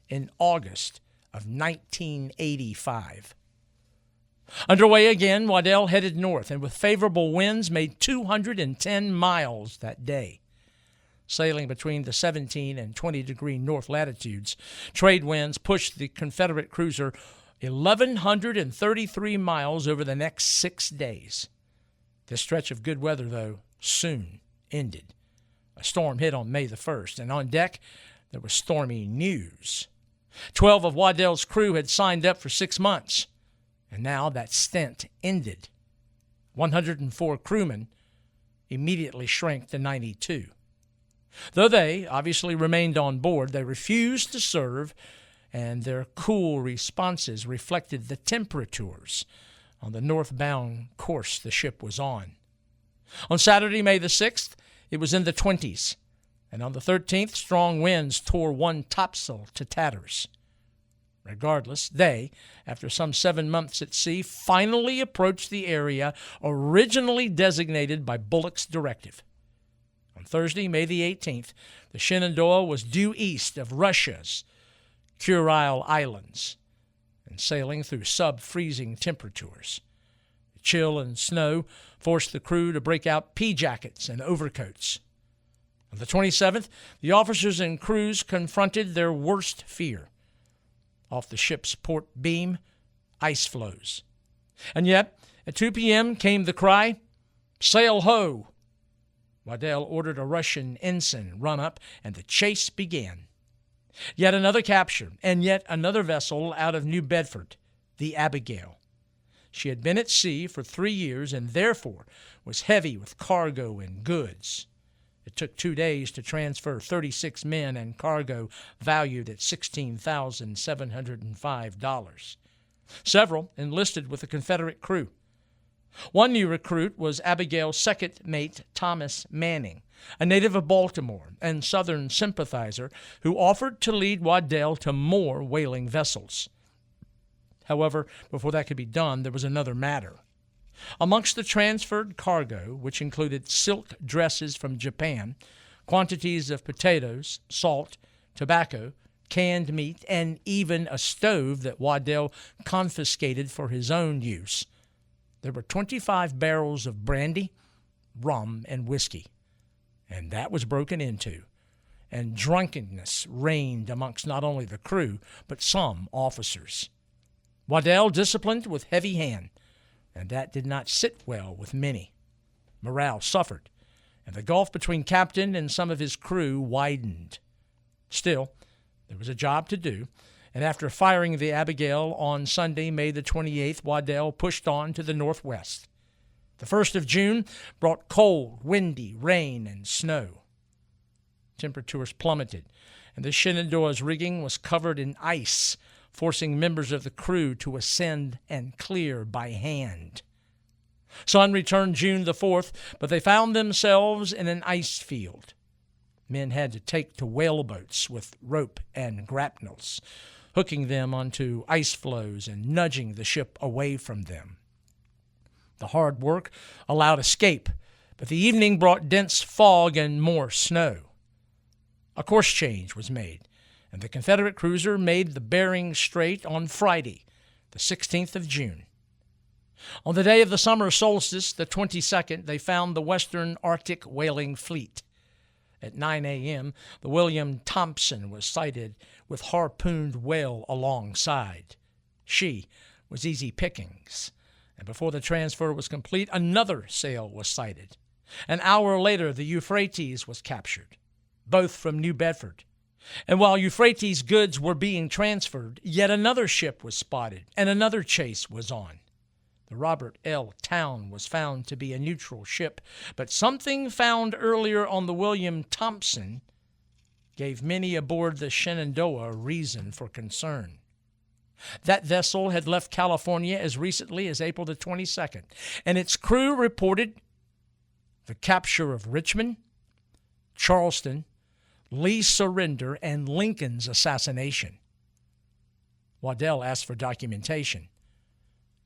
in August of 1985. Underway again, Waddell headed north and with favorable winds made 210 miles that day. Sailing between the 17 and 20-degree north latitudes, trade winds pushed the Confederate cruiser 1,133 miles over the next 6 days. This stretch of good weather, though, soon ended. A storm hit on May the 1st, and on deck there was stormy news. 12 of Waddell's crew had signed up for 6 months, and now that stint ended. 104 crewmen immediately shrank to 92. Though they obviously remained on board, they refused to serve, and their cool responses reflected the temperatures on the northbound course the ship was on. On Saturday, May the 6th, it was in the 20s, and on the 13th, strong winds tore one topsail to tatters. Regardless, they, after some 7 months at sea, finally approached the area originally designated by Bulloch's directive. On Thursday, May the 18th, the Shenandoah was due east of Russia's Kurile Islands and sailing through sub-freezing temperatures. The chill and snow forced the crew to break out pea jackets and overcoats. On the 27th, the officers and crews confronted their worst fear. Off the ship's port beam, ice floes. And yet, at 2 p.m. came the cry, "Sail ho!" Waddell ordered a Russian ensign run up, and the chase began. Yet another capture, and yet another vessel out of New Bedford, the Abigail. She had been at sea for 3 years and therefore was heavy with cargo and goods. It took 2 days to transfer 36 men and cargo valued at $16,705. Several enlisted with the Confederate crew. One new recruit was Abigail's second mate, Thomas Manning, a native of Baltimore and Southern sympathizer who offered to lead Waddell to more whaling vessels. However, before that could be done, there was another matter. Amongst the transferred cargo, which included silk dresses from Japan, quantities of potatoes, salt, tobacco, canned meat, and even a stove that Waddell confiscated for his own use, there were 25 barrels of brandy, rum, and whiskey. And that was broken into, and drunkenness reigned amongst not only the crew, but some officers. Waddell disciplined with heavy hand, and that did not sit well with many. Morale suffered, and the gulf between captain and some of his crew widened. Still, there was a job to do, and after firing the Abigail on Sunday, May the 28th, Waddell pushed on to the northwest. The 1st of June brought cold, windy rain and snow. Temperatures plummeted, and the Shenandoah's rigging was covered in ice, forcing members of the crew to ascend and clear by hand. Sun returned June the 4th, but they found themselves in an ice field. Men had to take to whaleboats with rope and grapnels, hooking them onto ice floes and nudging the ship away from them. The hard work allowed escape, but the evening brought dense fog and more snow. A course change was made, and the Confederate cruiser made the Bering Strait on Friday, the 16th of June. On the day of the summer solstice, the 22nd, they found the Western Arctic whaling fleet. At 9 a.m., the William Thompson was sighted with harpooned whale alongside. She was easy pickings, and before the transfer was complete, another sail was sighted. An hour later, the Euphrates was captured, both from New Bedford. And while Euphrates' goods were being transferred, yet another ship was spotted, and another chase was on. The Robert L. Town was found to be a neutral ship, but something found earlier on the William Thompson gave many aboard the Shenandoah reason for concern. That vessel had left California as recently as April the 22nd, and its crew reported the capture of Richmond, Charleston, Lee's surrender, and Lincoln's assassination. Waddell asked for documentation,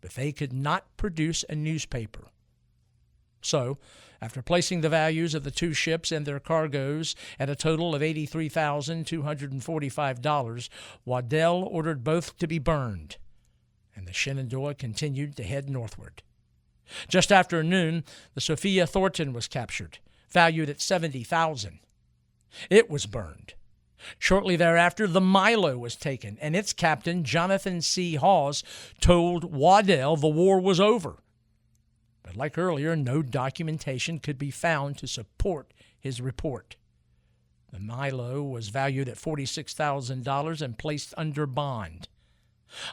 but they could not produce a newspaper. So, after placing the values of the two ships and their cargoes at a total of $83,245, Waddell ordered both to be burned, and the Shenandoah continued to head northward. Just after noon, the Sophia Thornton was captured, valued at $70,000. It was burned. Shortly thereafter, the Milo was taken, and its captain, Jonathan C. Hawes, told Waddell the war was over. But like earlier, no documentation could be found to support his report. The Milo was valued at $46,000 and placed under bond.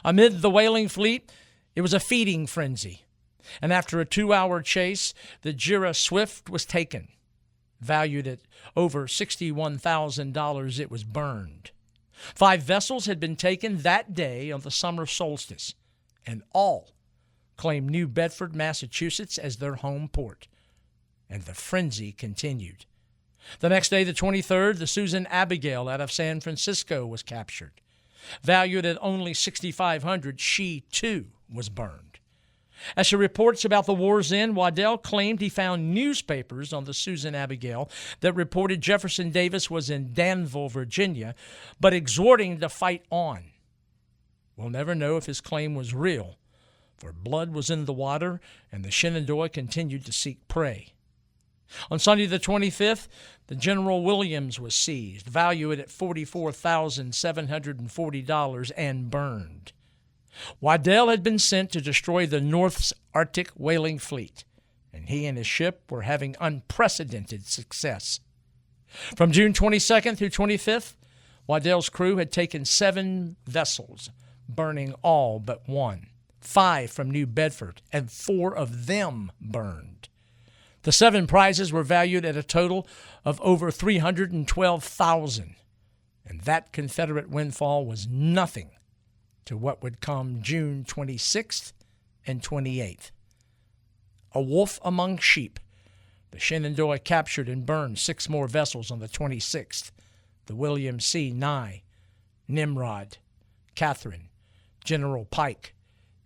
Amid the whaling fleet, it was a feeding frenzy, and after a 2-hour chase, the Jura Swift was taken. Valued at over $61,000, it was burned. 5 vessels had been taken that day on the summer solstice, and all claimed New Bedford, Massachusetts as their home port. And the frenzy continued. The next day, the 23rd, the Susan Abigail out of San Francisco was captured. Valued at only $6,500, she, too, was burned. As she reports about the war's end, Waddell claimed he found newspapers on the Susan Abigail that reported Jefferson Davis was in Danville, Virginia, but exhorting to fight on. We'll never know if his claim was real, for blood was in the water and the Shenandoah continued to seek prey. On Sunday the 25th, the General Williams was seized, valued at $44,740, and burned. Waddell had been sent to destroy the North's Arctic whaling fleet, and he and his ship were having unprecedented success. From June 22nd through 25th, Waddell's crew had taken 7 vessels, burning all but one, 5 from New Bedford, and 4 of them burned. The 7 prizes were valued at a total of over $312,000, and that Confederate windfall was nothing to what would come June 26th and 28th. A wolf among sheep, the Shenandoah captured and burned 6 more vessels on the 26th, the William C. Nye, Nimrod, Catherine, General Pike,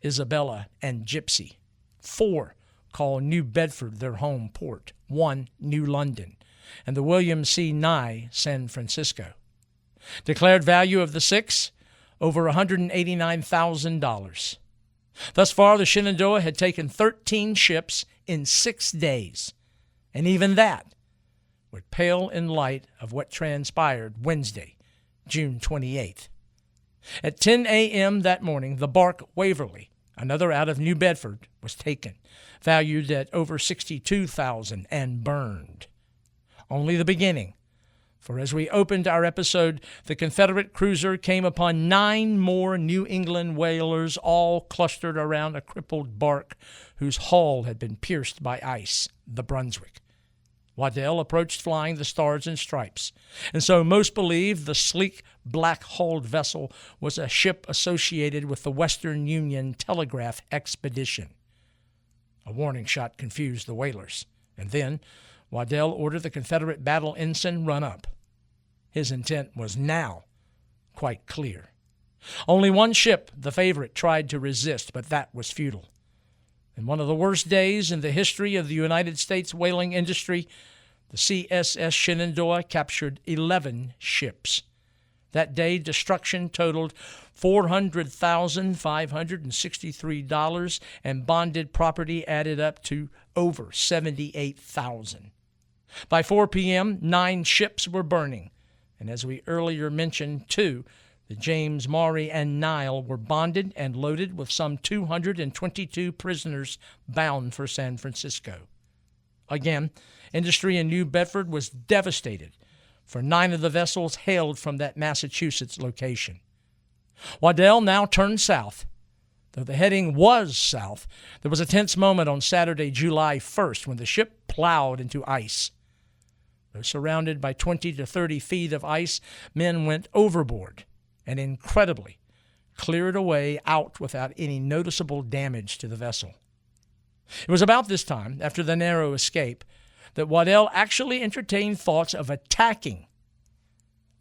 Isabella, and Gypsy. 4 called New Bedford their home port, 1 New London, and the William C. Nye San Francisco. Declared value of the 6, over $189,000. Thus far, the Shenandoah had taken 13 ships in 6 days, and even that would pale in light of what transpired Wednesday, June 28th. At 10 a.m. that morning, the bark Waverly, another out of New Bedford, was taken, valued at over $62,000, and burned. Only the beginning, for as we opened our episode, the Confederate cruiser came upon 9 more New England whalers, all clustered around a crippled bark whose hull had been pierced by ice, the Brunswick. Waddell approached flying the Stars and Stripes, and so most believed the sleek, black-hulled vessel was a ship associated with the Western Union Telegraph Expedition. A warning shot confused the whalers, and then Waddell ordered the Confederate battle ensign run up. His intent was now quite clear. Only one ship, the Favorite, tried to resist, but that was futile. In one of the worst days in the history of the United States whaling industry, the CSS Shenandoah captured 11 ships. That day, destruction totaled $400,563, and bonded property added up to over $78,000. By 4 p.m., 9 ships were burning, and as we earlier mentioned, 2, the James Maury and Nile, were bonded and loaded with some 222 prisoners bound for San Francisco. Again, industry in New Bedford was devastated, for 9 of the vessels hailed from that Massachusetts location. Waddell now turned south. Though the heading was south, there was a tense moment on Saturday, July 1st, when the ship plowed into ice. Though surrounded by 20 to 30 feet of ice, men went overboard and incredibly cleared a way out without any noticeable damage to the vessel. It was about this time, after the narrow escape, that Waddell actually entertained thoughts of attacking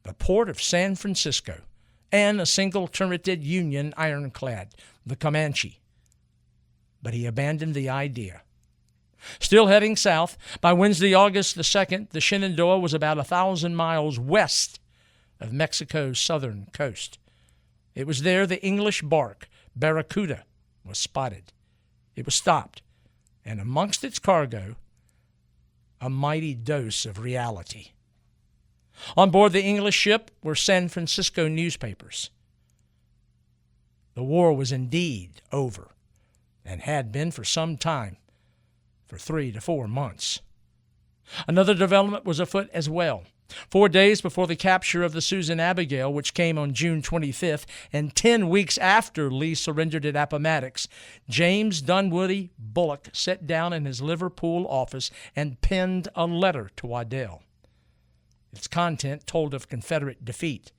the port of San Francisco and a single-turreted Union ironclad, the Comanche. But he abandoned the idea. Still heading south, by Wednesday, August the 2nd, the Shenandoah was about 1,000 miles west of Mexico's southern coast. It was there the English bark, Barracuda, was spotted. It was stopped, and amongst its cargo, a mighty dose of reality. On board the English ship were San Francisco newspapers. The war was indeed over, and had been for some time, for 3 to 4 months. Another development was afoot as well. 4 days before the capture of the Susan Abigail, which came on June 25th, and 10 weeks after Lee surrendered at Appomattox, James Dunwoody Bulloch sat down in his Liverpool office and penned a letter to Waddell. Its content told of Confederate defeat,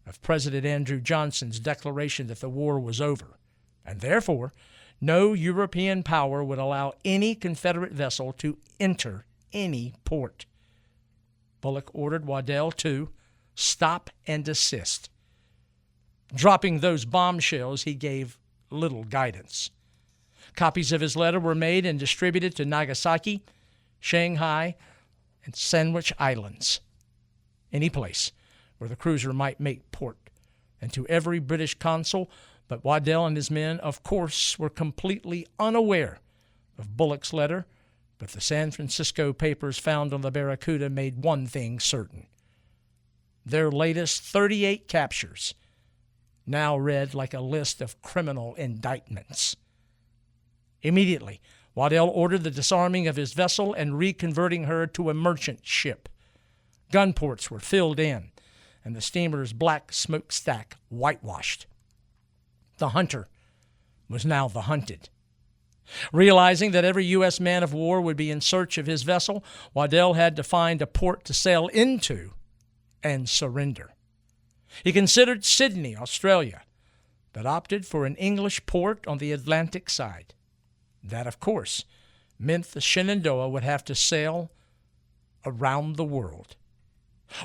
of President Andrew Johnson's declaration that the war was over, and therefore no European power would allow any Confederate vessel to enter any port. Bulloch ordered Waddell to stop and desist. Dropping those bombshells, he gave little guidance. Copies of his letter were made and distributed to Nagasaki, Shanghai, and Sandwich Islands, any place where the cruiser might make port, and to every British consul, but Waddell and his men, of course, were completely unaware of Bulloch's letter, but the San Francisco papers found on the Barracuda made one thing certain. Their latest 38 captures now read like a list of criminal indictments. Immediately, Waddell ordered the disarming of his vessel and reconverting her to a merchant ship. Gun ports were filled in, and the steamer's black smokestack whitewashed. The hunter was now the hunted. Realizing that every U.S. man of war would be in search of his vessel, Waddell had to find a port to sail into and surrender. He considered Sydney, Australia, but opted for an English port on the Atlantic side. That, of course, meant the Shenandoah would have to sail around the world.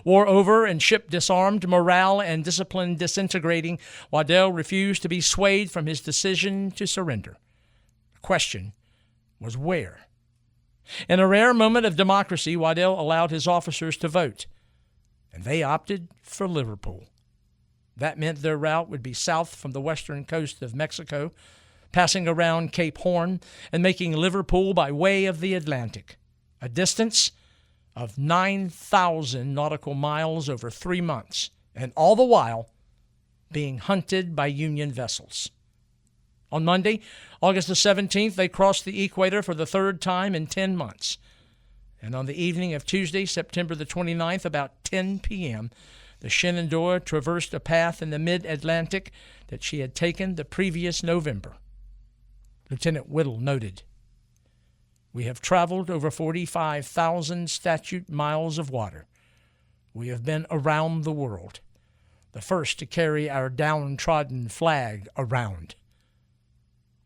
War over and ship disarmed, morale and discipline disintegrating, Waddell refused to be swayed from his decision to surrender. The question was where. In a rare moment of democracy, Waddell allowed his officers to vote, and they opted for Liverpool. That meant their route would be south from the western coast of Mexico, passing around Cape Horn and making Liverpool by way of the Atlantic, a distance of 9,000 nautical miles over 3 months, and all the while being hunted by Union vessels. On Monday, August the 17th, they crossed the equator for the third time in 10 months. And on the evening of Tuesday, September the 29th, about 10 p.m., the Shenandoah traversed a path in the mid-Atlantic that she had taken the previous November. Lieutenant Whittle noted, "We have traveled over 45,000 statute miles of water. We have been around the world, the first to carry our downtrodden flag around."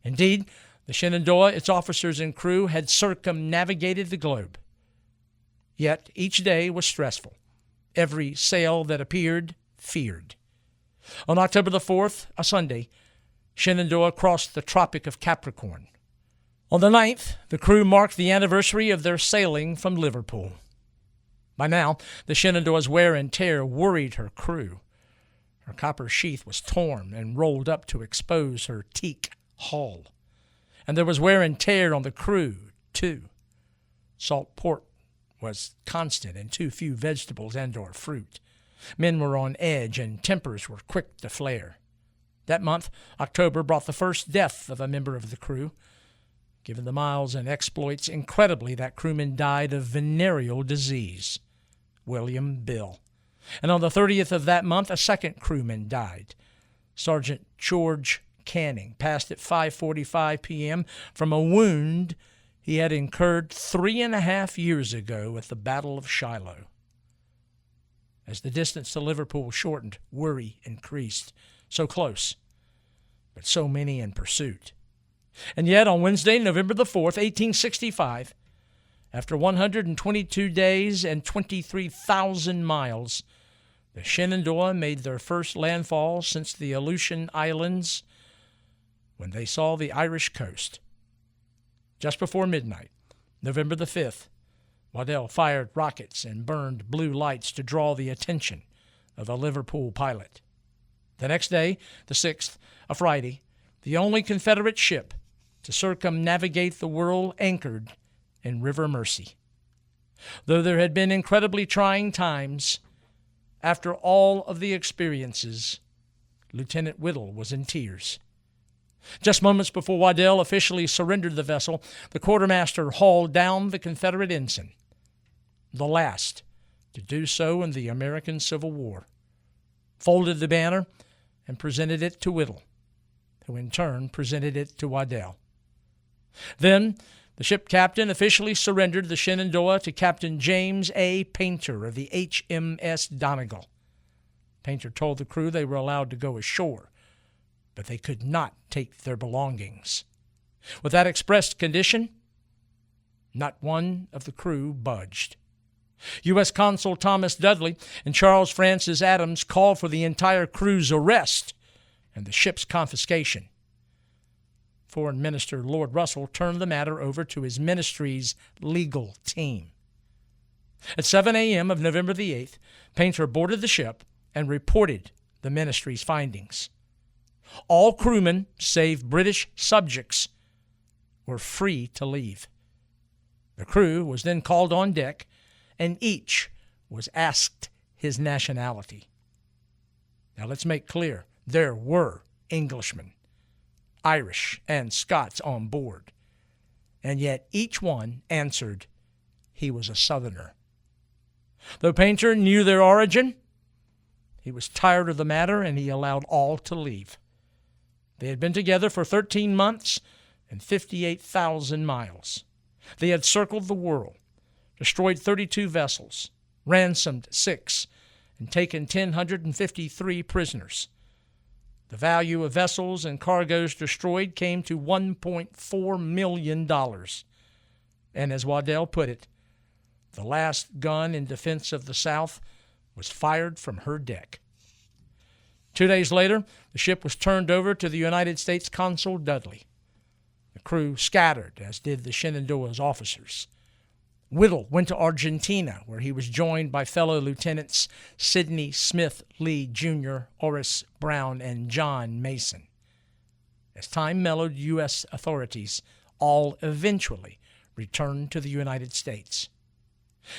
Indeed, the Shenandoah, its officers and crew, had circumnavigated the globe. Yet each day was stressful. Every sail that appeared feared. On October the 4th, a Sunday, Shenandoah crossed the Tropic of Capricorn. On the 9th, the crew marked the anniversary of their sailing from Liverpool. By now, the Shenandoah's wear and tear worried her crew. Her copper sheath was torn and rolled up to expose her teak hull. And there was wear and tear on the crew, too. Salt pork was constant and too few vegetables and or fruit. Men were on edge and tempers were quick to flare. That month, October, brought the first death of a member of the crew. Given the miles and exploits, incredibly, that crewman died of venereal disease, William Bill. And on the 30th of that month, a second crewman died. Sergeant George Canning passed at 5:45 p.m. from a wound he had incurred 3.5 years ago at the Battle of Shiloh. As the distance to Liverpool shortened, worry increased. So close, but so many in pursuit. And yet, on Wednesday, November the 4th, 1865, after 122 days and 23,000 miles, the Shenandoah made their first landfall since the Aleutian Islands when they saw the Irish coast. Just before midnight, November the 5th, Waddell fired rockets and burned blue lights to draw the attention of a Liverpool pilot. The next day, the 6th, a Friday, the only Confederate ship to circumnavigate the world anchored in River Mersey. Though there had been incredibly trying times, after all of the experiences, Lieutenant Whittle was in tears. Just moments before Waddell officially surrendered the vessel, the quartermaster hauled down the Confederate ensign, the last to do so in the American Civil War, folded the banner, and presented it to Whittle, who in turn presented it to Waddell. Then the ship captain officially surrendered the Shenandoah to Captain James A. Painter of the HMS Donegal. Painter told the crew they were allowed to go ashore, but they could not take their belongings. With that expressed condition, not one of the crew budged. U.S. Consul Thomas Dudley and Charles Francis Adams called for the entire crew's arrest and the ship's confiscation. Foreign Minister Lord Russell turned the matter over to his ministry's legal team. At 7 a.m. of November the 8th, Painter boarded the ship and reported the ministry's findings. All crewmen, save British subjects, were free to leave. The crew was then called on deck, and each was asked his nationality. Now let's make clear, there were Englishmen, Irish, and Scots on board, and yet each one answered he was a Southerner. Though Painter knew their origin, he was tired of the matter, and he allowed all to leave. They had been together for 13 months and 58,000 miles. They had circled the world, destroyed 32 vessels, ransomed 6, and taken 1,053 prisoners. The value of vessels and cargoes destroyed came to $1.4 million. And as Waddell put it, the last gun in defense of the South was fired from her deck. 2 days later, the ship was turned over to the United States Consul Dudley. The crew scattered, as did the Shenandoah's officers. Whittle went to Argentina, where he was joined by fellow lieutenants Sidney Smith Lee Jr., Horace Brown, and John Mason. As time mellowed, U.S. authorities all eventually returned to the United States.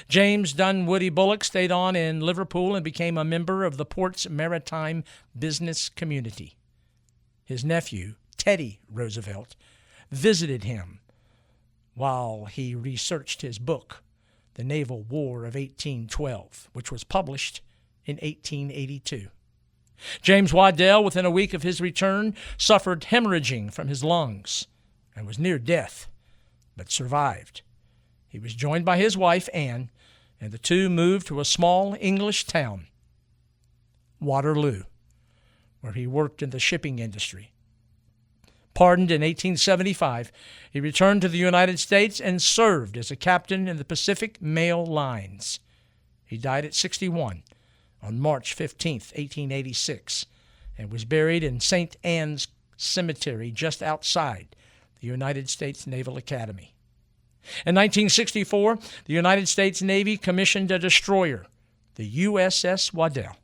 James Dunwoody Bulloch stayed on in Liverpool and became a member of the port's maritime business community. His nephew, Teddy Roosevelt, visited him while he researched his book, The Naval War of 1812, which was published in 1882. James Waddell, within a week of his return, suffered hemorrhaging from his lungs and was near death, but survived. He was joined by his wife, Anne, and the two moved to a small English town, Waterloo, where he worked in the shipping industry. Pardoned in 1875, he returned to the United States and served as a captain in the Pacific Mail Lines. He died at 61 on March 15, 1886, and was buried in St. Anne's Cemetery just outside the United States Naval Academy. In 1964, the United States Navy commissioned a destroyer, the USS Waddell.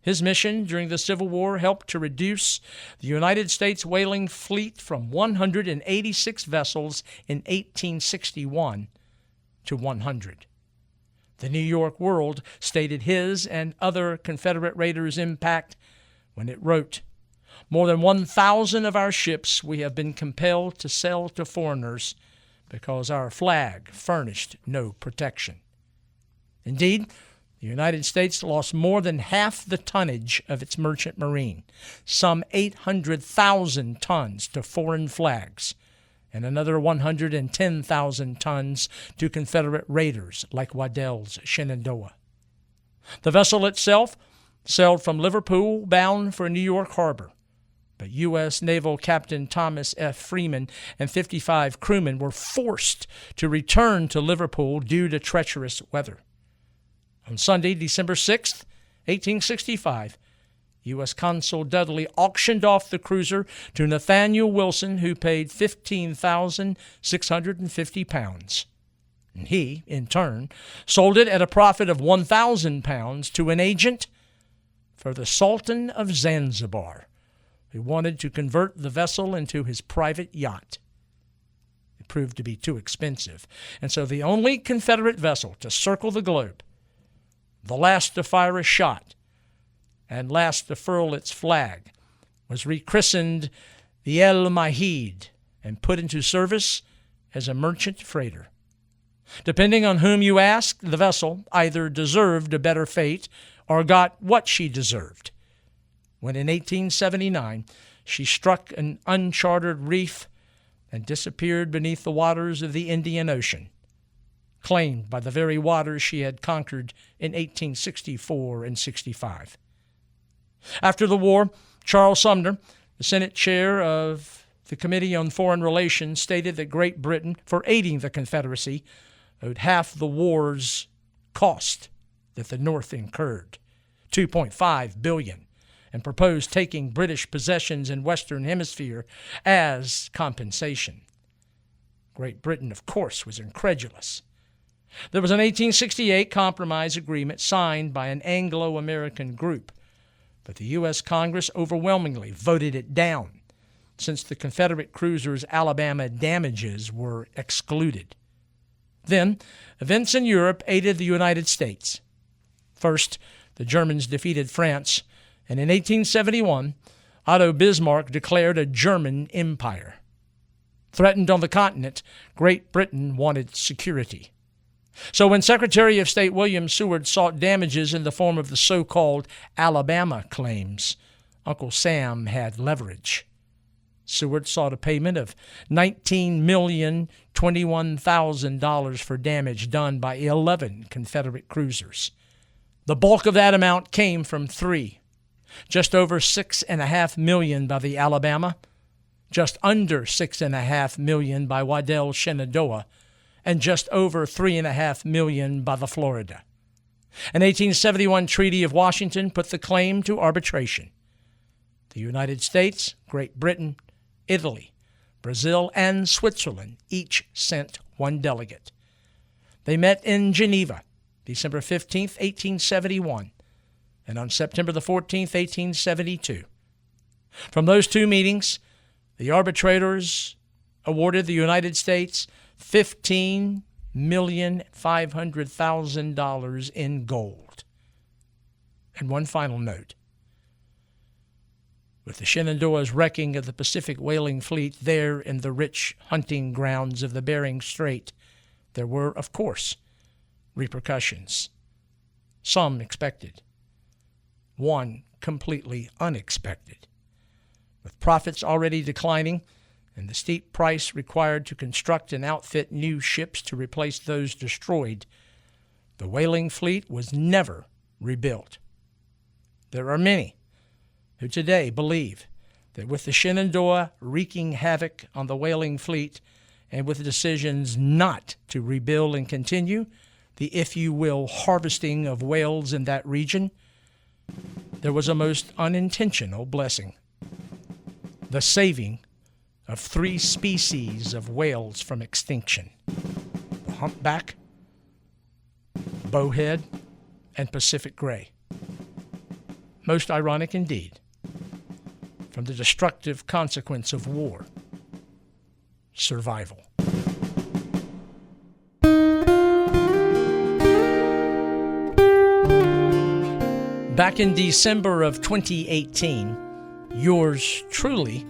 His mission during the Civil War helped to reduce the United States whaling fleet from 186 vessels in 1861 to 100. The New York World stated his and other Confederate raiders' impact when it wrote, "More than 1,000 of our ships we have been compelled to sell to foreigners because our flag furnished no protection." Indeed, the United States lost more than half the tonnage of its merchant marine, some 800,000 tons to foreign flags, and another 110,000 tons to Confederate raiders like Waddell's Shenandoah. The vessel itself sailed from Liverpool bound for New York Harbor, but U.S. Naval Captain Thomas F. Freeman and 55 crewmen were forced to return to Liverpool due to treacherous weather. On Sunday, December 6, 1865, U.S. Consul Dudley auctioned off the cruiser to Nathaniel Wilson, who paid £15,650. And he, in turn, sold it at a profit of £1,000 to an agent for the Sultan of Zanzibar, who wanted to convert the vessel into his private yacht. It proved to be too expensive, and so the only Confederate vessel to circle the globe, the last to fire a shot and last to furl its flag, was rechristened the El Mahid and put into service as a merchant freighter. Depending on whom you ask, the vessel either deserved a better fate or got what she deserved, when in 1879 she struck an uncharted reef and disappeared beneath the waters of the Indian Ocean, claimed by the very waters she had conquered in 1864 and 65. After the war, Charles Sumner, the Senate chair of the Committee on Foreign Relations, stated that Great Britain, for aiding the Confederacy, owed half the war's cost that the North incurred, $2.5 billion, and proposed taking British possessions in Western Hemisphere as compensation. Great Britain, of course, was incredulous. There was an 1868 compromise agreement signed by an Anglo-American group, but the U.S. Congress overwhelmingly voted it down, since the Confederate cruiser's Alabama damages were excluded. Then, events in Europe aided the United States. First, the Germans defeated France, and in 1871, Otto Bismarck declared a German empire. Threatened on the continent, Great Britain wanted security. So when Secretary of State William Seward sought damages in the form of the so-called Alabama claims, Uncle Sam had leverage. Seward sought a payment of $19,021,000 for damage done by 11 Confederate cruisers. The bulk of that amount came from three. Just over $6.5 million by the Alabama, just under $6.5 million by Waddell Shenandoah, and just over $3.5 million by the Florida. An 1871 Treaty of Washington put the claim to arbitration. The United States, Great Britain, Italy, Brazil, and Switzerland each sent one delegate. They met in Geneva, December 15, 1871, and on September the 14th, 1872. From those two meetings, the arbitrators awarded the United States $15,500,000 in gold. And one final note. With the Shenandoah's wrecking of the Pacific whaling fleet there in the rich hunting grounds of the Bering Strait, there were, of course, repercussions. Some expected. One completely unexpected. With profits already declining and the steep price required to construct and outfit new ships to replace those destroyed, the whaling fleet was never rebuilt. There are many who today believe that with the Shenandoah wreaking havoc on the whaling fleet and with decisions not to rebuild and continue the, if you will, harvesting of whales in that region, there was a most unintentional blessing. The saving of 3 species of whales from extinction: the humpback, bowhead, and Pacific gray. Most ironic indeed, from the destructive consequence of war, survival. Back in December of 2018, yours truly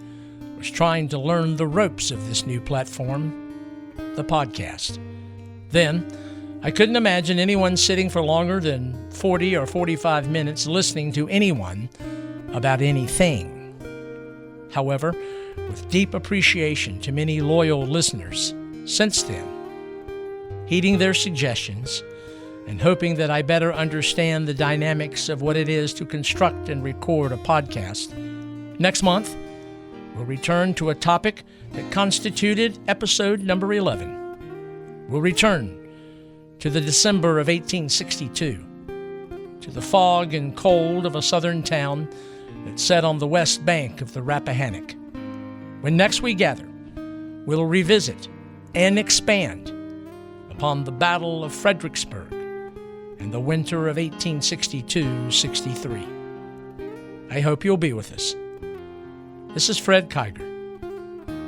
was trying to learn the ropes of this new platform, the podcast. Then, I couldn't imagine anyone sitting for longer than 40 or 45 minutes listening to anyone about anything. However, with deep appreciation to many loyal listeners since then, heeding their suggestions, and hoping that I better understand the dynamics of what it is to construct and record a podcast, next month, we'll return to a topic that constituted episode number 11. We'll return to the December of 1862, to the fog and cold of a southern town that sat on the west bank of the Rappahannock. When next we gather, we'll revisit and expand upon the Battle of Fredericksburg in the winter of 1862-63. I hope you'll be with us. This is Fred Kiger.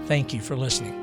Thank you for listening.